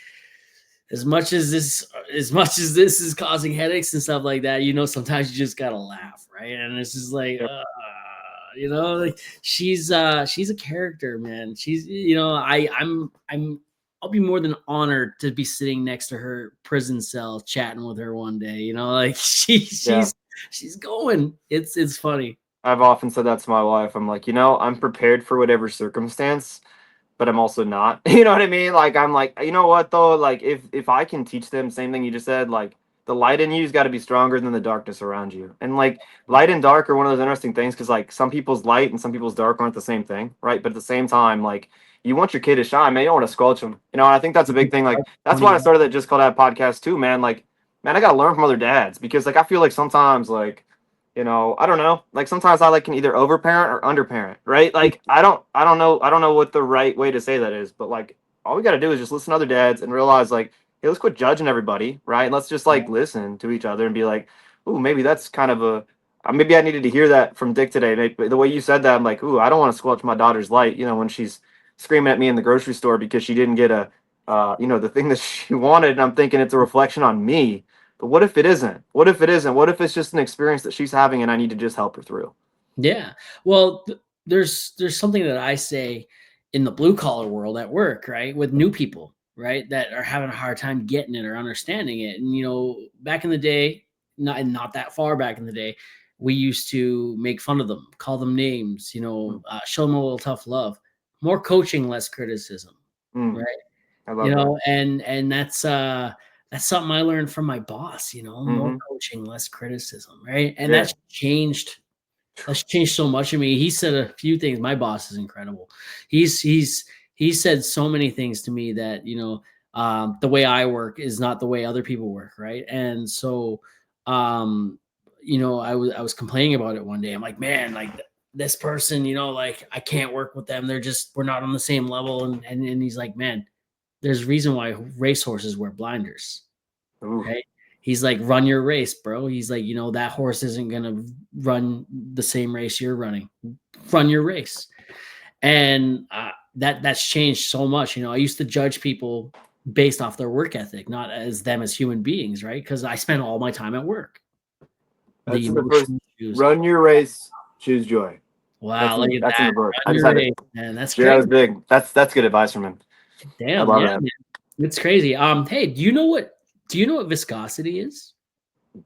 as much as this is causing headaches and stuff like that, sometimes you just gotta laugh, right? And it's just like, Yep. like she's a character, man. She's I'll be more than honored to be sitting next to her prison cell chatting with her one day. Like Yeah. she's going. It's funny. I've often said that to my wife. I'm like, I'm prepared for whatever circumstance, but I'm also not. You know what I mean? Like I'm like, you know what though? Like if I can teach them, same thing you just said, like the light in you's got to be stronger than the darkness around you. And like light and dark are one of those interesting things because like some people's light and some people's dark aren't the same thing, right? But at the same time, like you want your kid to shine, man. You don't want to squelch them. And I think that's a big thing. Like that's why I 20. started that Just Call That podcast too, man. Like man, I gotta learn from other dads because like I feel like sometimes like I don't know. Like sometimes I like can either overparent or underparent, right? Like I don't know what the right way to say that is, but like all we got to do is just listen to other dads and realize like, hey, let's quit judging everybody, right? And let's just like listen to each other and be like, ooh, maybe that's kind of a maybe I needed to hear that from Dick today. The way you said that, I'm like, ooh, I don't want to squelch my daughter's light, when she's screaming at me in the grocery store because she didn't get the thing that she wanted, and I'm thinking it's a reflection on me. But what if it isn't? What if it isn't? What if it's just an experience that she's having and I need to just help her through? Yeah. Well, there's something that I say in the blue collar world at work, right? With new people, right? That are having a hard time getting it or understanding it. And back in the day, not that far back in the day, we used to make fun of them, call them names, Mm, show them a little tough love. More coaching, less criticism, mm, right? I love that. And that's something I learned from my boss, more Hmm. coaching, less criticism, right? And Yeah. that's changed so much of me. He said a few things. My boss is incredible. He said so many things to me that the way I work is not the way other people work, right? And so, um, I was complaining about it one day. I'm like, man, like this person, like I can't work with them. We're not on the same level. And he's like, man, there's a reason why racehorses wear blinders, Ooh, right? He's like, run your race, bro. He's like, that horse isn't gonna run the same race you're running. Run your race, and that's changed so much. I used to judge people based off their work ethic, not as them as human beings, right? Because I spend all my time at work. The that's in the first. emotional issues. Run your race, choose joy. Wow, look at That's in that. the book. I Run just your had to race, man. That's share that crazy. was big. That's good advice from him. I Damn, love yeah, that. man. It's crazy. Hey, do you know what viscosity is?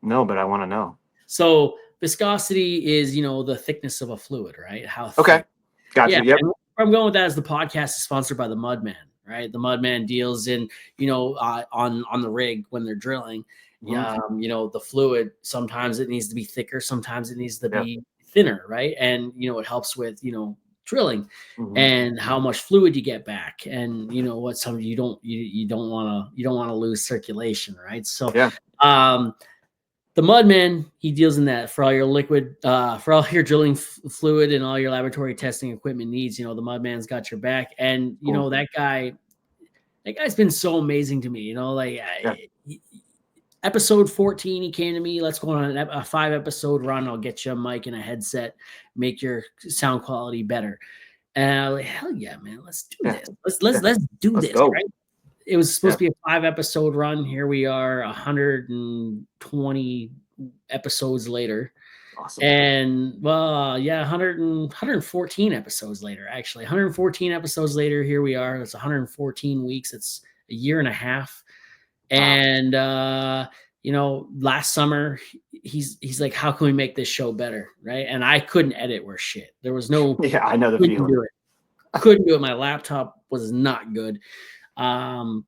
No, but I want to know. So viscosity is, the thickness of a fluid, right? How Okay, thick. got Yeah. you. Yep. And where I'm going with that is the podcast is sponsored by the Mudman, right? The Mudman deals in, on the rig when they're drilling. Hmm. The fluid, sometimes it needs to be thicker, sometimes it needs to Yeah. be thinner, right? And it helps with, drilling Hmm. and how much fluid you get back. And what some you don't want to lose circulation, right? So Yeah. um the Mudman, he deals in that for all your liquid, for all your drilling fluid and all your laboratory testing equipment needs. The Mudman's got your back, and Cool. that guy's been so amazing to me. Like Yeah. episode 14, he came to me. Let's go on a 5 episode run. I'll get you a mic and a headset, make your sound quality better. And I was like, hell yeah, man, let's do Yeah. this. Let's do Let's this, go. right? It was supposed Yeah. to be a 5 episode run. Here we are, 120 episodes later. Awesome. And well, yeah, 114 episodes later, actually. 114 episodes later, here we are. It's 114 weeks. It's a year and a half. Wow. And last summer he's like, how can we make this show better? Right. And I couldn't edit worth shit. There was no Yeah, I know the couldn't feeling. do it. Couldn't do it. My laptop was not good. Um,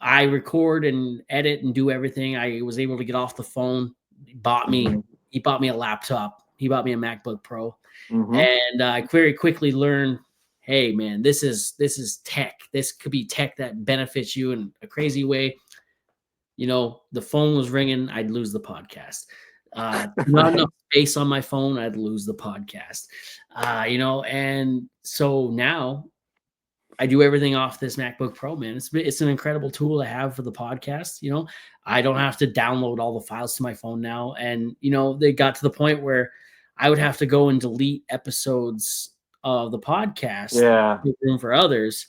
I record and edit and do everything. I was able to get off the phone. He bought me Hmm. a laptop. He bought me a MacBook Pro, Hmm. and I very quickly learned, hey man, this is tech. This could be tech that benefits you in a crazy way. The phone was ringing. I'd lose the podcast. Not Right. enough space on my phone. I'd lose the podcast. And so now I do everything off this MacBook Pro, man. It's an incredible tool to have for the podcast. I don't have to download all the files to my phone now. And they got to the point where I would have to go and delete episodes of the podcast, Yeah. make room for others,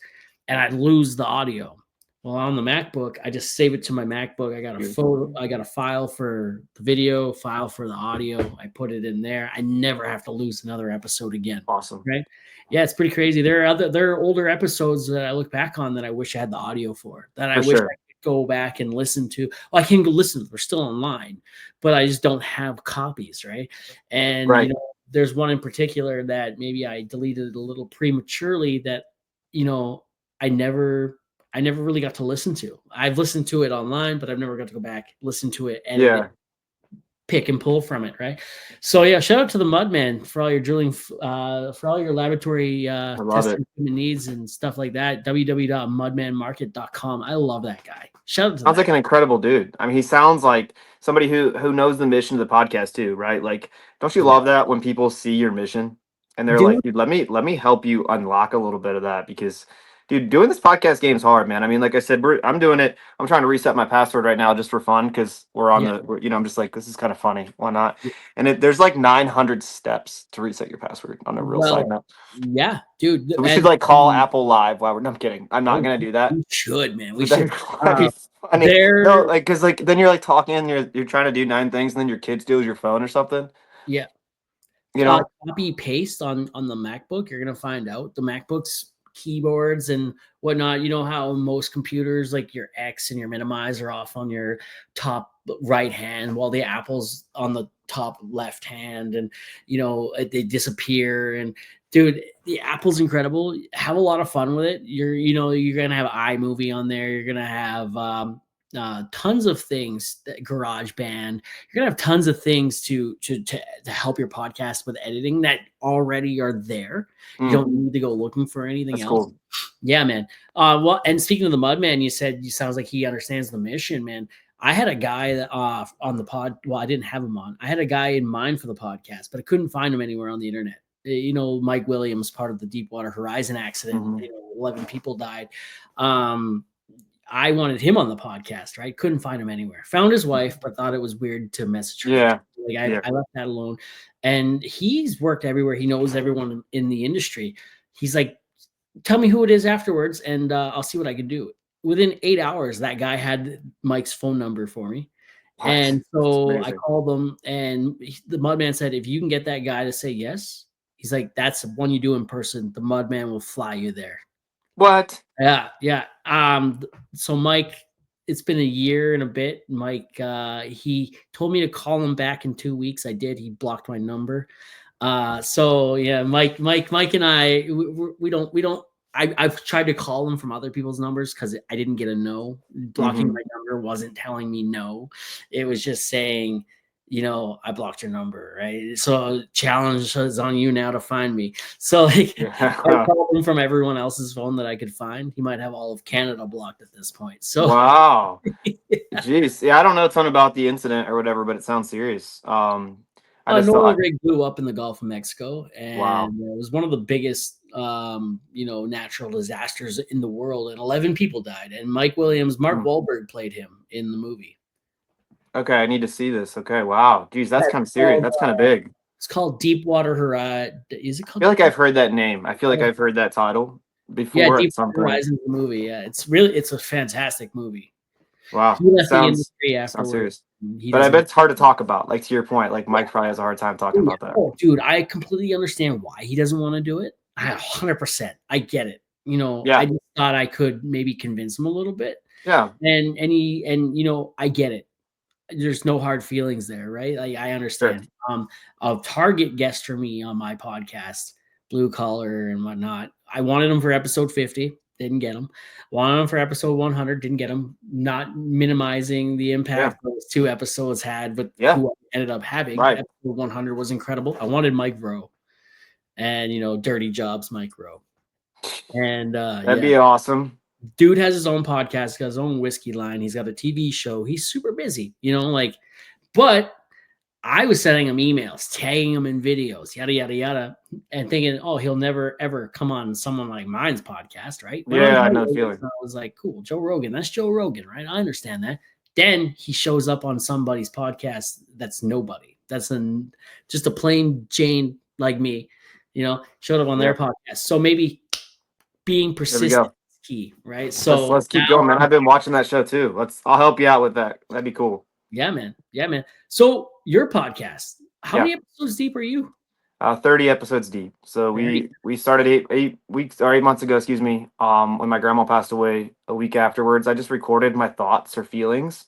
and I'd lose the audio. Well, on the MacBook, I just save it to my MacBook. I got a Beautiful. photo, I got a file for the video, file for the audio. I put it in there. I never have to lose another episode again. Awesome. Right. Yeah, it's pretty crazy. There are older episodes that I look back on that I wish I had the audio for, that I For wish sure. I could go back and listen to. Well, I can go listen, they're still online, but I just don't have copies, right? And Right. there's one in particular that maybe I deleted a little prematurely that, you know, I never really got to listen to. I've listened to it online, but I've never got to go back, listen to it, edit it, Yeah. pick and pull from it, right? So yeah, shout out to the Mudman for all your drilling, for all your laboratory I love it. testing equipment needs and stuff like that. www.mudmanmarket.com. I love that guy. Shout out to Sounds like that an incredible dude. I mean, he sounds like somebody who knows the mission of the podcast too, right? Like, don't you yeah, love that when people see your mission and they're dude. like, dude, let me help you unlock a little bit of that because, dude, doing this podcast game is hard, man. I mean, like I said, I'm doing it. I'm trying to reset my password right now just for fun because Yeah, I'm just like, this is kind of funny. Why not? And there's like 900 steps to reset your password on a real side well, note. yeah, dude, So we should and like call Apple Live while we're. No, I'm kidding. I'm not oh, gonna do that. we should, man, we But that'd should. be, that'd be funny. No, There, like, cause like then you're like talking and you're trying to do 9 things and then your kid steals your phone or something. yeah. You know? Copy paste on the MacBook, you're gonna find out the MacBook's keyboards and whatnot. You know how most computers, like your X and your minimize, are off on your top right hand, while the Apple's on the top left hand, and they disappear. And dude, the Apple's incredible. Have a lot of fun with it. You're gonna have iMovie on there. You're gonna have tons of things. Garage Band, you're gonna have tons of things to help your podcast with editing that already are there. You Mm, don't need to go looking for anything that's else. cool. Yeah, man. Well, and speaking of the Mudman, you said you sounds like he understands the mission, man. I had a guy that on the pod. Well, I didn't have him on. I had a guy in mind for the podcast, but I couldn't find him anywhere on the internet. Mike Williams, part of the Deepwater Horizon accident. Hmm. 11 people died. Um, I wanted him on the podcast, right? Couldn't find him anywhere. Found his wife, but thought it was weird to message her. Yeah. Like Yeah. I left that alone. And he's worked everywhere. He knows everyone in the industry. He's like, tell me who it is afterwards, and I'll see what I can do. Within 8 hours, that guy had Mike's phone number for me. What? And That's so I amazing. called him, and the Mudman said, if you can get that guy to say yes, he's like, that's one you do in person. The Mudman will fly you there. What? Yeah, yeah. So Mike, it's been a year and a bit. Mike, he told me to call him back in 2 weeks. I did. He blocked my number. So yeah, Mike and I, we don't. I've tried to call him from other people's numbers because I didn't get a no. Blocking Hmm. my number wasn't telling me no. It was just saying, I blocked your number, right? So challenge is on you now to find me. So like, I Yeah. called him from everyone else's phone that I could find. He might have all of Canada blocked at this point. So Wow. Jeez. Yeah, I don't know a ton about the incident or whatever, but it sounds serious. I an just oil thought, rig blew up in the Gulf of Mexico, wow. and it was one of the biggest, natural disasters in the world, and 11 people died. And Mark Hmm. Wahlberg played him in the movie. Okay, I need to see this. Okay, wow. Geez, Yeah, that's kind of serious. That's kind of big. it's called Deepwater Horizon. Is it I called feel like Deepwater? I've heard that name. I feel like I've heard that title Yeah, before at Deepwater some point. Horizon is the movie. Yeah, it's a fantastic movie. Wow, He left the sounds industry sounds afterwards. serious. He But I bet doesn't. it's hard to talk about. Like to your point, like Yeah. Mike probably has a hard time talking Oh, yeah. about that. Oh, dude, I completely understand why he doesn't want to do it. 100%. I get it. I Yeah, just thought I could maybe convince him a little bit. yeah, And I get it. There's no hard feelings there, right? Like I sure. understand. A target guest for me on my podcast, blue collar and whatnot. I wanted him for episode 50, didn't get him. Wanted him for episode 100, didn't get him. Not minimizing the Yeah, impact those two episodes had, but yeah, who I ended up having. right. Episode 100 was incredible. I wanted Mike Rowe, and Dirty Jobs Mike Rowe. And That'd yeah, be awesome. dude has his own podcast, got his own whiskey line. He's got a TV show. He's super busy, but I was sending him emails, tagging him in videos, yada, yada, yada, and thinking, oh, he'll never, ever come on someone like mine's podcast, right? Went on Yeah, I Joe know the Rogan's, feeling. and I was like, cool, Joe Rogan. That's Joe Rogan, right? I understand that. Then he shows up on somebody's podcast that's nobody. That's just a plain Jane like me, showed up on their Yeah, podcast. So maybe being there we persistent go. is key, right? Let's So let's keep going, man. I've been watching that show too. I'll help you out with that. That'd be cool. yeah, man. Yeah, man. So your podcast, how Yeah. many episodes deep are you? 30 episodes deep. So 30. we started 8 weeks or 8 months ago, excuse me. When my grandma passed away a week afterwards, I just recorded my thoughts or feelings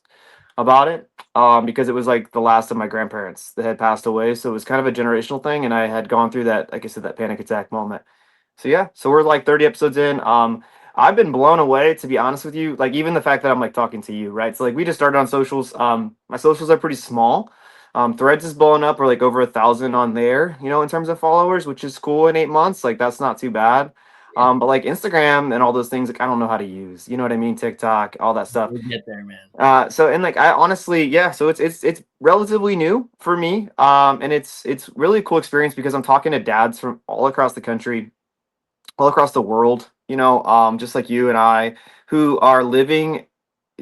about it. Because it was like the last of my grandparents that had passed away. So it was kind of a generational thing, and I had gone through that, like I said, that panic attack moment. So yeah, so we're like 30 episodes in. I've been blown away, to be honest with you. Like even the fact that I'm like talking to you, right? So like we just started on socials. My socials are pretty small. Threads is blowing up. We're like over 1,000 on there, in terms of followers, which is cool in 8 months. Like that's not too bad. Yeah. But like Instagram and all those things, like I don't know how to use. You know what I mean? TikTok, all that stuff. We'll get there, man. So and like I honestly, yeah, so it's relatively new for me. And it's really a cool experience because I'm talking to dads from all across the country, all across the world, just like you and I, who are living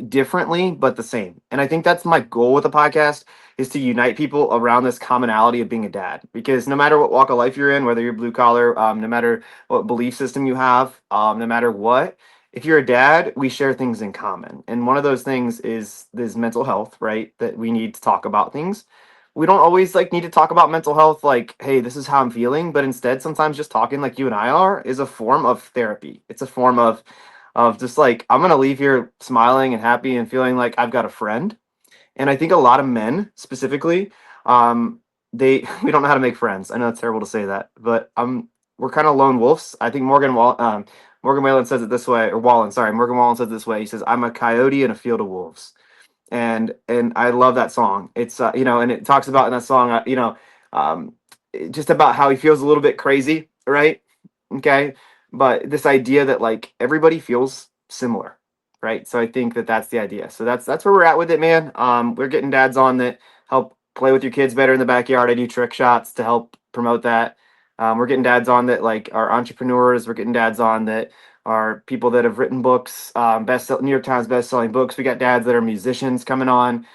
differently but the same. And I think that's my goal with the podcast is to unite people around this commonality of being a dad. Because no matter what walk of life you're in, whether you're blue collar, no matter what belief system you have, no matter what, if you're a dad, we share things in common. And one of those things is this mental health, right? That we need to talk about things. We don't always like need to talk about mental health like, hey, this is how I'm feeling, but instead sometimes just talking like you and I are is a form of therapy. It's a form of just like I'm gonna leave here smiling and happy and feeling like I've got a friend. And I think a lot of men specifically, they we don't know how to make friends. I know it's terrible to say that, but we're kind of lone wolves. I think Morgan Wallen says it this way, or Wallen, sorry, Morgan Wallen says it this way. He says, "I'm a coyote in a field of wolves," and I love that song. It's and it talks about in that song, um, just about how he feels a little bit crazy, right? Okay, but this idea that like everybody feels similar, right? So I think that that's the idea. So that's where we're at with it, man. We're getting dads on that help play with your kids better in the backyard. I do trick shots to help promote that. We're getting dads on that like are entrepreneurs. We're getting dads on that are people that have written books, New York Times best-selling books. We got dads that are musicians coming on.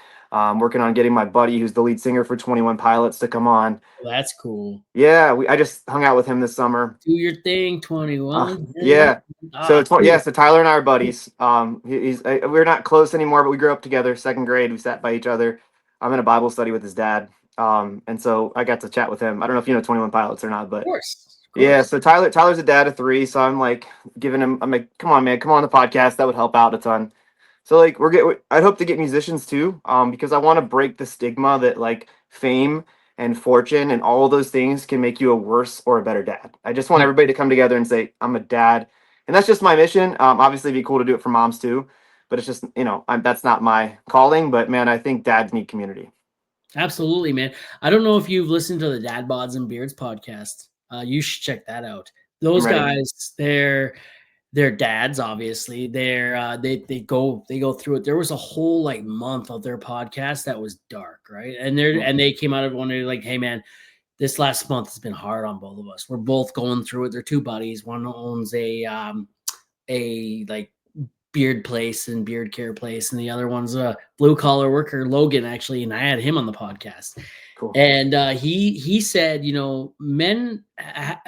Working on getting my buddy, who's the lead singer for 21 Pilots, to come on. Well, that's cool. Yeah, I just hung out with him this summer. Do your thing, 21. Yeah. So Ah, it's yeah. cool. So Tyler and I are buddies. We're not close anymore, but we grew up together. Second grade, we sat by each other. I'm in a Bible study with his dad. And so I got to chat with him. I don't know if you know 21 Pilots or not, Of but course. Of yeah. course. So Tyler's a dad of three. So I'm like giving him. I'm like, come on, man, come on the podcast. That would help out a ton. So like I'd hope to get musicians too, because I want to break the stigma that like fame and fortune and all of those things can make you a worse or a better dad. I just want Yeah, everybody to come together and say I'm a dad, and that's just my mission. Obviously, it'd be cool to do it for moms too, but it's just that's not my calling. But man, I think dads need community. absolutely, man. I don't know if you've listened to the Dad Bods and Beards podcast. You should check that out. I'm Those ready. guys, they're dads, obviously. They go through it. There was a whole like month of their podcast that was dark, right? And they came out of one day like, hey man, this last month has been hard on both of us. We're both going through it. They're two buddies. One owns a like beard place and beard care place, and the other one's a blue collar worker, Logan, actually, and I had him on the podcast. Cool. And he said, men.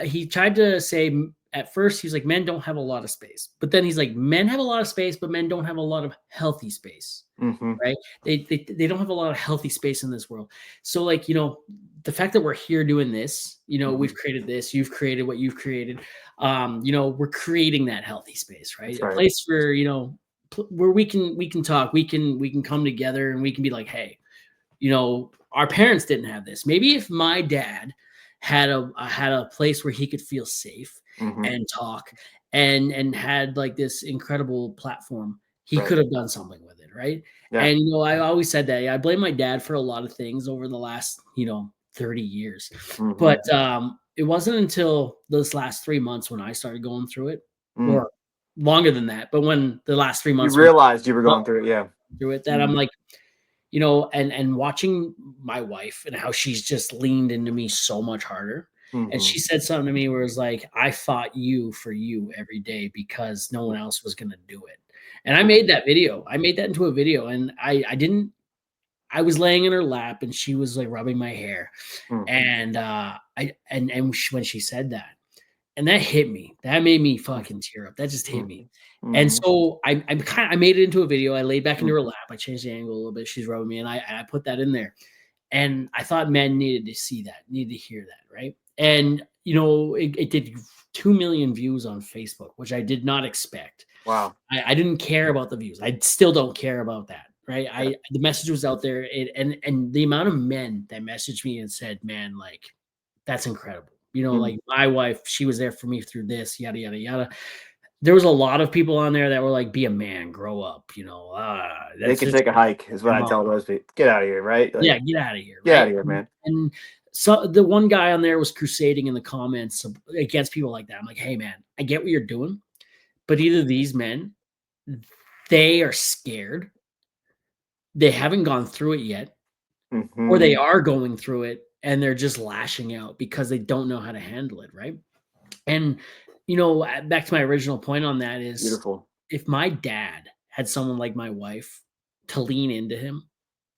He tried to say at first he's like, men don't have a lot of space, but then he's like, men have a lot of space, but men don't have a lot of healthy space. Mm-hmm. Right? They don't have a lot of healthy space in this world. So like the fact that we're here doing this, Mm-hmm. we've created this, you've created what you've created. We're creating that healthy space, right? That's A right. place where where we can talk, we can come together, and we can be like, hey, our parents didn't have this. Maybe if my dad had a place where he could feel safe Mm-hmm. and talk and had like this incredible platform, he Right. could have done something with it, right? Yeah. And I always said that. I blame my dad for a lot of things over the last 30 years. Mm-hmm. But it wasn't until those last 3 months when I started going through it, Mm. or longer than that, but when the last three You months when realized you were I going through it, yeah. went through it, that I'm Mm-hmm. like, and watching my wife and how she's just leaned into me so much harder. And Mm-hmm. she said something to me where it's like, I fought you for you every day because no one else was going to do it. And I made that video. I made that into a video, and I didn't. I was laying in her lap, and she was like rubbing my hair, Mm-hmm. and when she said that, and that hit me. That made me fucking tear up. That just hit me. And Mm-hmm. so I made it into a video. I laid back into her Mm-hmm. lap. I changed the angle a little bit. She's rubbing me, and I put that in there. And I thought men needed to see that, needed to hear that, right? And it did 2 million views on Facebook, which I did not expect. Wow. I didn't care about the views. I still don't care about that, right? Yeah. The message was out there, and the amount of men that messaged me and said, "Man, like that's incredible." Mm. Like my wife, she was there for me through this, yada yada yada. There was a lot of people on there that were like, "Be a man, grow up." They That's can just take a hike, is what your I mom. tell those people. Get out of here, right? Yeah, Like, get out of here, get out of right? here, man. And so the one guy on there was crusading in the comments against people like that. I'm like, hey man, I get what you're doing, but either these men, they are scared, they haven't gone through it yet, or they Mhm. are going through it and they're just lashing out because they don't know how to handle it, right? And back to my original point on that is, Beautiful. if my dad had someone like my wife to lean into him,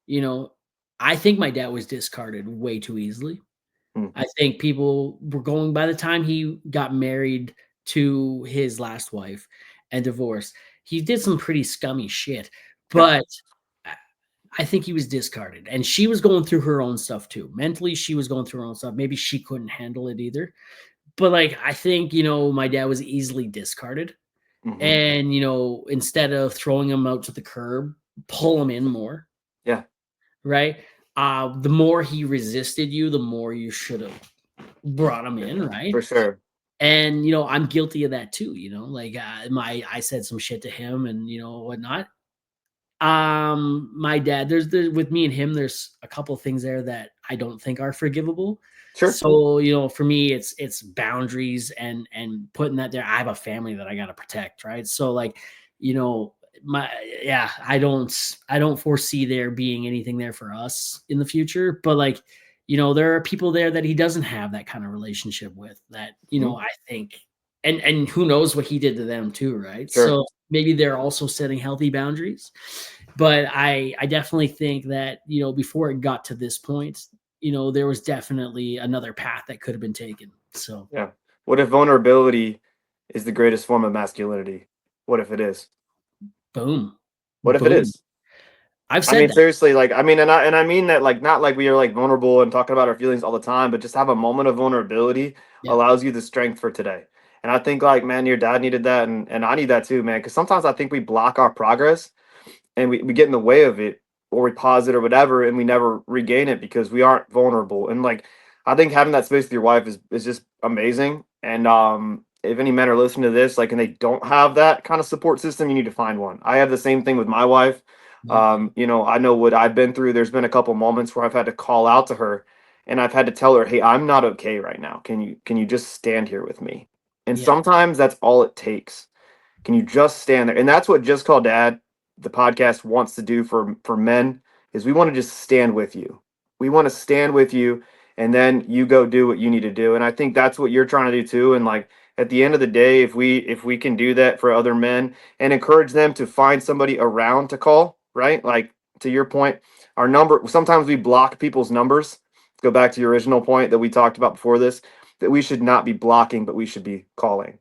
you know, I think my dad was discarded way too easily. Mm. I think people were going by the time he got married to his last wife and divorced, he did some pretty scummy shit, Yeah. but I I think he was discarded, and she was going through her own stuff too. Mentally, she was going through her own stuff. Maybe she couldn't handle it either. But, like, I think, my dad was easily discarded, Mhm. and, instead of throwing him out to the curb, pull him in more, Yeah, right? The more he resisted you, the more you should have brought him in, right? for sure. And, I'm guilty of that too, like, I said some shit to him and, whatnot. My dad, there's with me and him, there's a couple of things there that I don't think are forgivable. Sure. So, for me, it's boundaries and putting that there. I have a family that I gotta protect, right? So, like, you know, my yeah, I don't foresee there being anything there for us in the future. But like, there are people there that he doesn't have that kind of relationship with that, Mhm. I think, and who knows what he did to them too, right? Sure. So maybe they're also setting healthy boundaries. But I definitely think that, before it got to this point, there was definitely another path that could have been taken. So Yeah. What if vulnerability is the greatest form of masculinity? What if it is? boom. What if it Boom. is? I've I said mean, that. seriously, like, I mean, and I mean that, like, not like we are like vulnerable and talking about our feelings all the time, but just have a moment of vulnerability Yeah. allows you the strength for today. And I think, like, man, your dad needed that, and I need that too, man. Because sometimes I think we block our progress and we get in the way of it, or we pause it or whatever, and we never regain it because we aren't vulnerable. And like, I think having that space with your wife is just amazing. And if any men are listening to this, like, and they don't have that kind of support system, you need to find one. I have the same thing with my wife. Yeah. I know what I've been through. There's been a couple moments where I've had to call out to her, and I've had to tell her, "Hey, I'm not okay right now. Can you just stand here with me?" And Yeah. sometimes that's all it takes. Can you just stand there? And that's what Just Call Dad, the podcast, wants to do for men, is we want to just stand with you. We want to stand with you, and then you go do what you need to do. And I think that's what you're trying to do too. And like, at the end of the day, if we can do that for other men and encourage them to find somebody around to call, right? Like, to your point, our number, sometimes we block people's numbers. Go back to your original point that we talked about before this, that we should not be blocking, but we should be calling.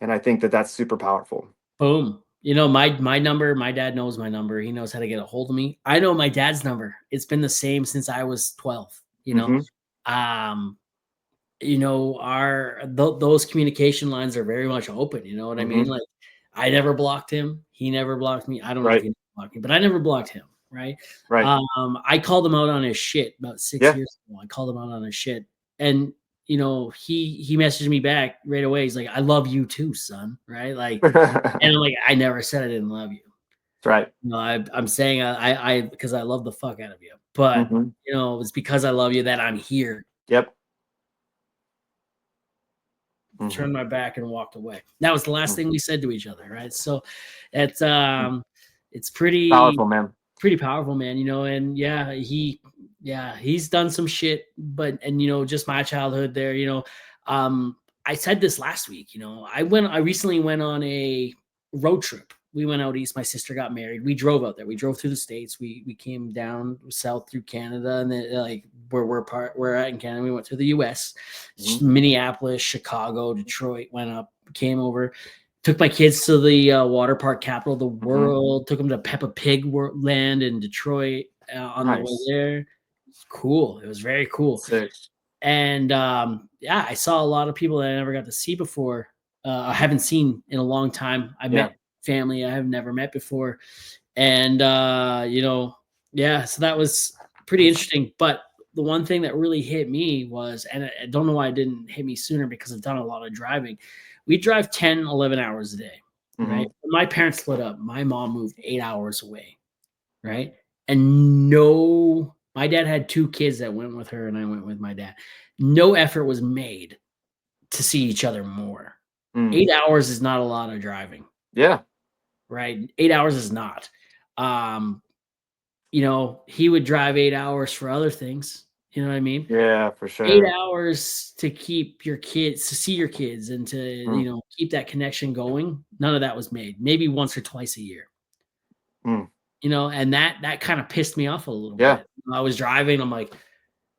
And I think that that's super powerful. Boom. My number, my dad knows my number. He knows how to get a hold of me. I know my dad's number. It's been the same since I was 12. Hmm. Um, those communication lines are very much open, you know what I mean? Hmm. Like, I never blocked him, he never blocked me. I don't know if Right. he blocked me, but I never blocked him, right? Right. I called him out on his shit about 6 Yeah. years ago. I called him out on his shit, and, he messaged me back right away. He's like, "I love you too, son," right? Like, and That's I'm like, "I never said I didn't love you." right. No, I'm saying I because I love the fuck out of you, but, Hmm. it's because I love you that I'm here. Yep. Hmm. Turned my back and walked away. That was the last thing we said to each other, right? So it's it's pretty Powerful, man. pretty powerful, man, and he's done some shit, but and just my childhood there, I said this last week, I recently went on a road trip. We went out east. My sister got married. We drove out there. We drove through the states. We came down south through Canada, and then like where we're at in Canada, we went through the US, Hmm. Minneapolis, Chicago, Detroit, went up, came over, took my kids to the water park capital of the Hmm. world, took them to Peppa Pig land in Detroit on the way Nice. there. It's cool. It was very cool. Sick. And yeah, I saw a lot of people that I never got to see before. I haven't seen in a long time. I Yeah. met family I have never met before. And yeah, so that was pretty interesting. But the one thing that really hit me was, and I don't know why it didn't hit me sooner because I've done a lot of driving. We drive 10, 11 hours a day, right? Hmm. My parents split up. My mom moved 8 hours away, right? And no My dad had 2 kids that went with her, and I went with my dad. No effort was made to see each other more. Mm. 8 hours is not a lot of driving, Yeah. right? 8 hours is not. Um, he would drive 8 hours for other things, you know what I mean? Yeah, for 8 sure. hours to keep your kids to see your kids and to, Mm. keep that connection going, none of that was made. Maybe once or twice a year, Mm. and that kinda pissed me off a little Yeah. bit. I was driving, I'm like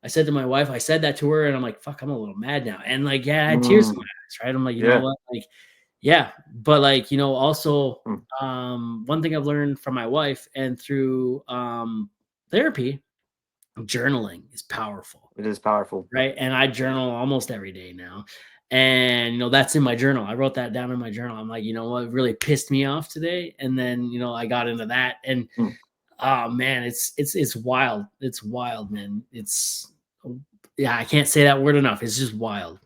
I said to my wife, I said that to her, and I'm like, "Fuck, I'm a little mad now." And, like, yeah, I had tears in my Mm. eyes, right? I'm like, "You know Yeah. what?" Like, yeah, but, like, also, Mm. one thing I've learned from my wife and through, therapy, journaling is powerful. It is powerful. Right, and I journal almost every day now, and, that's in my journal. I wrote that down in my journal. I'm like, "You know what really pissed me off today?" And then, I got into that, and, Mm. oh, man, it's wild. It's wild, man. Yeah, I can't say that word enough. It's just wild.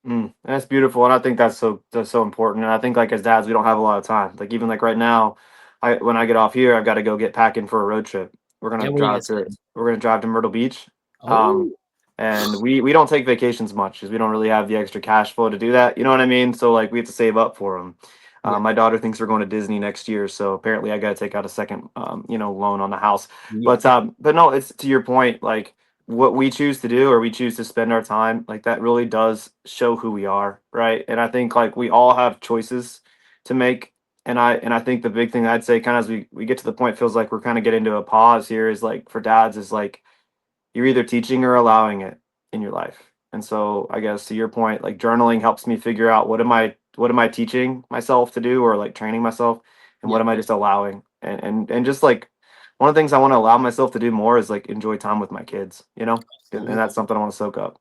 Mm, that's beautiful, and I think that's so important. And I think like as dads, we don't have a lot of time. Like even like right now, I when I get off here, I've got to go get packing for a road trip. Yeah, where you guys heading? We're gonna drive to Myrtle Beach, um, Oh, and we don't take vacations much because we don't really have the extra cash flow to do that. You know what I mean? So like we have to save up for them. yeah, My daughter thinks we're going to Disney next year, so apparently I got to take out a second, loan on the house. yeah, But no, it's to your point, like what we choose to do or we choose to spend our time, like that really does show who we are, right? And I think like we all have choices to make. And I think the big thing I'd say kind of as we get to the point feels like we're kind of getting to a pause here is like for dads is like you're either teaching or allowing it in your life. And so I guess to your point, like journaling helps me figure out what am I teaching myself to do or like training myself and what yeah, am I just allowing? And just like one of the things I want to allow myself to do more is like enjoy time with my kids, and that's absolutely. something I want to soak up.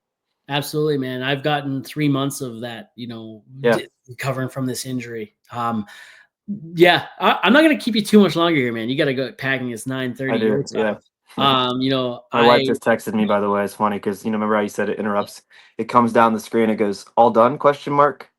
Absolutely, man. I've gotten 3 months of that, Yeah, recovering from this injury. Yeah, I'm not gonna keep you too much longer here, man. You gotta go packing. It's I 9:30 your do. Yeah. time. Um, you know, My wife I just texted me by the way. It's funny because remember how you said it interrupts. It comes down the screen. It goes all done question mark.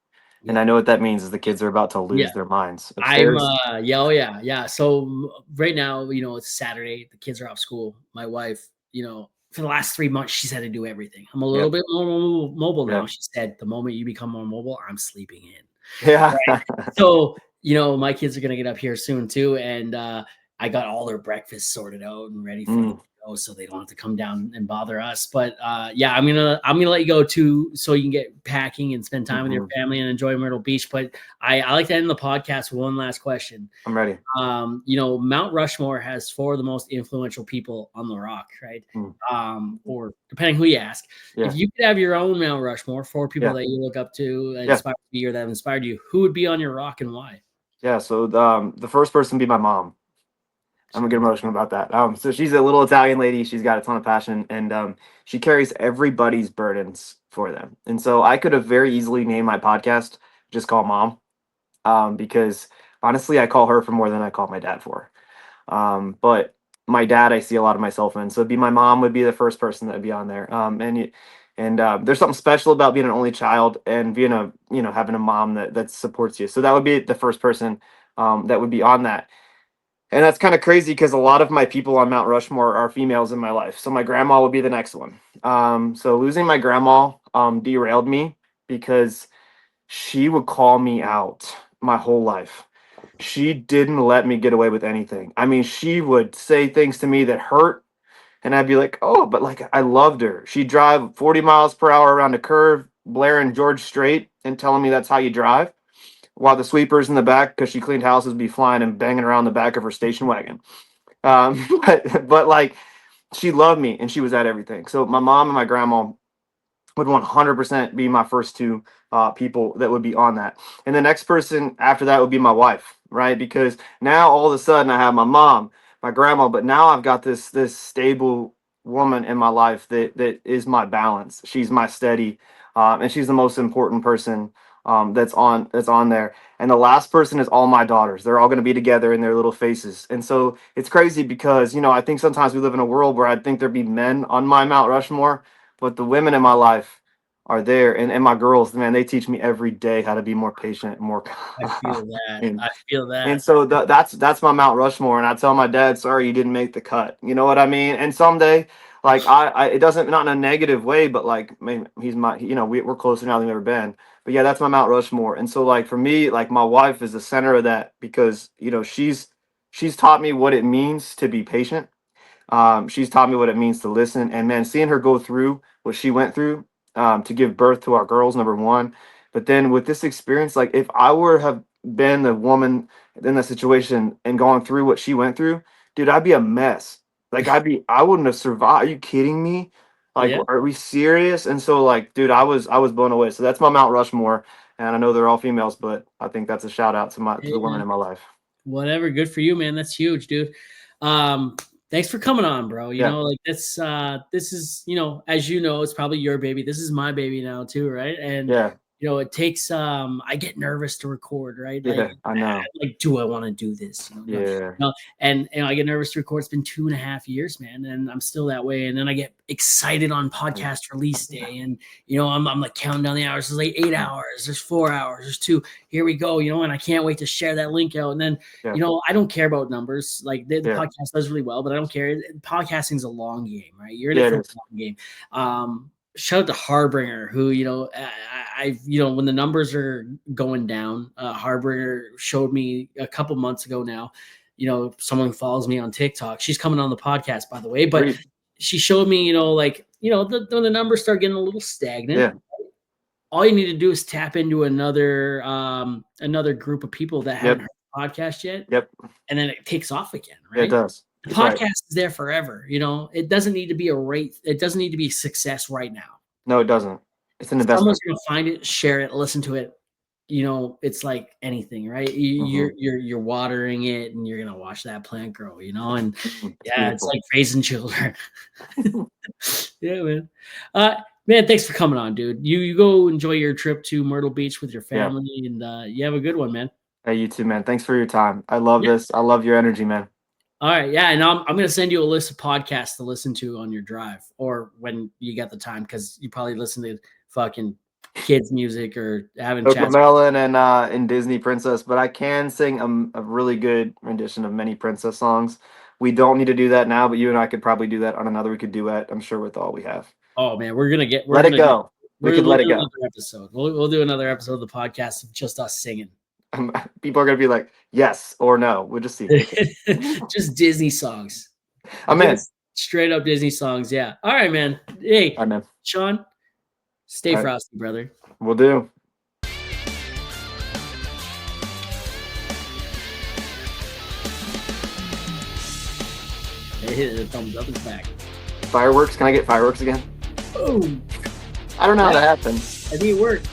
And yeah, I know what that means is the kids are about to yeah. lose their minds I'm upstairs. yeah, oh yeah, yeah. So right now, it's Saturday. The kids are off school. My wife, for the last 3 months, she's had to do everything. I'm a little Yep. bit more mobile Yeah. now. She said, the moment you become more mobile, I'm sleeping in. Yeah. Right. So, my kids are gonna get up here soon too, and I got all their breakfast sorted out and ready for them Mm. to go, so they don't have to come down and bother us. But yeah, I'm gonna let you go too, so you can get packing and spend time with your Mhm. family and enjoy Myrtle Beach. But I like to end the podcast with one last question. I'm ready. Mount Rushmore has 4 of the most influential people on the rock, right? Mm. Or depending who you ask. If Yeah. you could have your own Mount Rushmore, 4 people Yeah. that you look up to, that Yeah. inspire you or that have inspired you, who would be on your rock and why? Yeah. So the first person would be my mom. I'm gonna get Sure. emotional about that. So she's a little Italian lady. She's got a ton of passion, and she carries everybody's burdens for them. And so I could have very easily named my podcast just call Mom, because honestly, I call her for more than I call my dad for. But my dad, I see a lot of myself in. So it'd be my mom would be the first person that would be on there. There's something special about being an only child and being having a mom that supports you. So that would be the first person that would be on that. And that's kind of crazy because a lot of my people on Mount Rushmore are females in my life. So my grandma would be the next one. So losing my grandma derailed me because she would call me out my whole life. She didn't let me get away with anything. I mean, she would say things to me that hurt, and I'd be like, "Oh, but like I loved her." She'd drive 40 miles per hour around a curve, blaring George Strait and telling me that's how you drive, while the sweepers in the back, because she cleaned houses, be flying and banging around the back of her station wagon. But like she loved me and she was at everything. So my mom and my grandma would 100% be my first two people that would be on that. And the next person after that would be my wife, right? Because now all of a sudden I have my mom, my grandma, but now I've got this stable woman in my life that is my balance. She's my steady, and she's the most important person that's on there. And the last person is all my daughters. They're all going to be together in their little faces. And so it's crazy because I think sometimes we live in a world where I think there'd be men on my Mount Rushmore, but the women in my life are there. And my girls, man, they teach me every day how to be more patient, more I feel that. and I feel and that. so that's my Mount Rushmore. And I tell my dad, sorry, you didn't make the cut. You know what I mean? And someday, like I it doesn't, not in a negative way, but like, man, he's my, we're closer now than we've ever been. But yeah, that's my Mount Rushmore. And so like for me, like my wife is the center of that because she's taught me what it means to be patient. She's taught me what it means to listen, and man, seeing her go through what she went through, to give birth to our girls, number one. But then with this experience, like if I were have been the woman in that situation and gone through what she went through, dude, I'd be a mess. Like I wouldn't have survived. Are you kidding me? Like, Yeah. are we serious? And so like, dude, I was blown away. So that's my Mount Rushmore, and I know they're all females, but I think that's a shout out to the Hey, women man. in my life. Whatever. Good for you, man. That's huge, dude. Thanks for coming on, bro. Yeah, Like this is, as you know, it's probably your baby. This is my baby now too, right? And yeah, it takes I get nervous to record, right? yeah. I know. Like, do I want to do this? Yeah, And I get nervous to record. It's been 2.5 years, man, and I'm still that way. And then I get excited on podcast release day, and I'm like counting down the hours. There's like 8 hours, there's 4 hours, there's two. Here we go, and I can't wait to share that link out. And then yeah, I don't care about numbers. Like the yeah. podcast does really well, but I don't care. Podcasting's a long game, right? You're in it Yeah, it for a is. long game. Shout out to Harbinger, who when the numbers are going down, Harbinger showed me a couple months ago now. Someone follows me on TikTok. She's coming on the podcast, by the way, but Great. she showed me, when the numbers start getting a little stagnant, Yeah. all you need to do is tap into another group of people that haven't Yep. heard the podcast yet, Yep. and then it takes off again, Yeah, it right? does. The That's right. podcast is there forever. It doesn't need to be a rate. It doesn't need to be a success right now. No, it doesn't. It's an Someone's investment. gonna find it, share it, listen to it. It's like anything, right? Hmm. You're watering it, and you're gonna watch that plant grow. And It's yeah, it's beautiful. like raising children. Yeah, man. Man, thanks for coming on, dude. You go enjoy your trip to Myrtle Beach with your Yeah. family, and you have a good one, man. Hey, you too, man. Thanks for your time. I love Yeah. this. I love your energy, man. All right, yeah, and I'm gonna send you a list of podcasts to listen to on your drive or when you get the time, because you probably listen to fucking kids music or having chats. Melon and Disney Princess, but I can sing a really good rendition of many princess songs. We don't need to do that now, but you and I could probably do that on another. We could duet, I'm sure, with all we have. Oh man, we're gonna get we're Let it gonna go. We could we'll let it do go. another episode. We'll do another episode of the podcast of just us singing. People are gonna be like, yes or no. We'll just see. Just Disney songs. I'm in. Just straight up Disney songs. Yeah. All right, man. Hey, I'm in. Sean, stay All right. frosty, brother. We'll do. Hey, the thumbs up is back. Fireworks? Can I get fireworks again? Boom. I don't know how Yeah, that happened. I think it worked.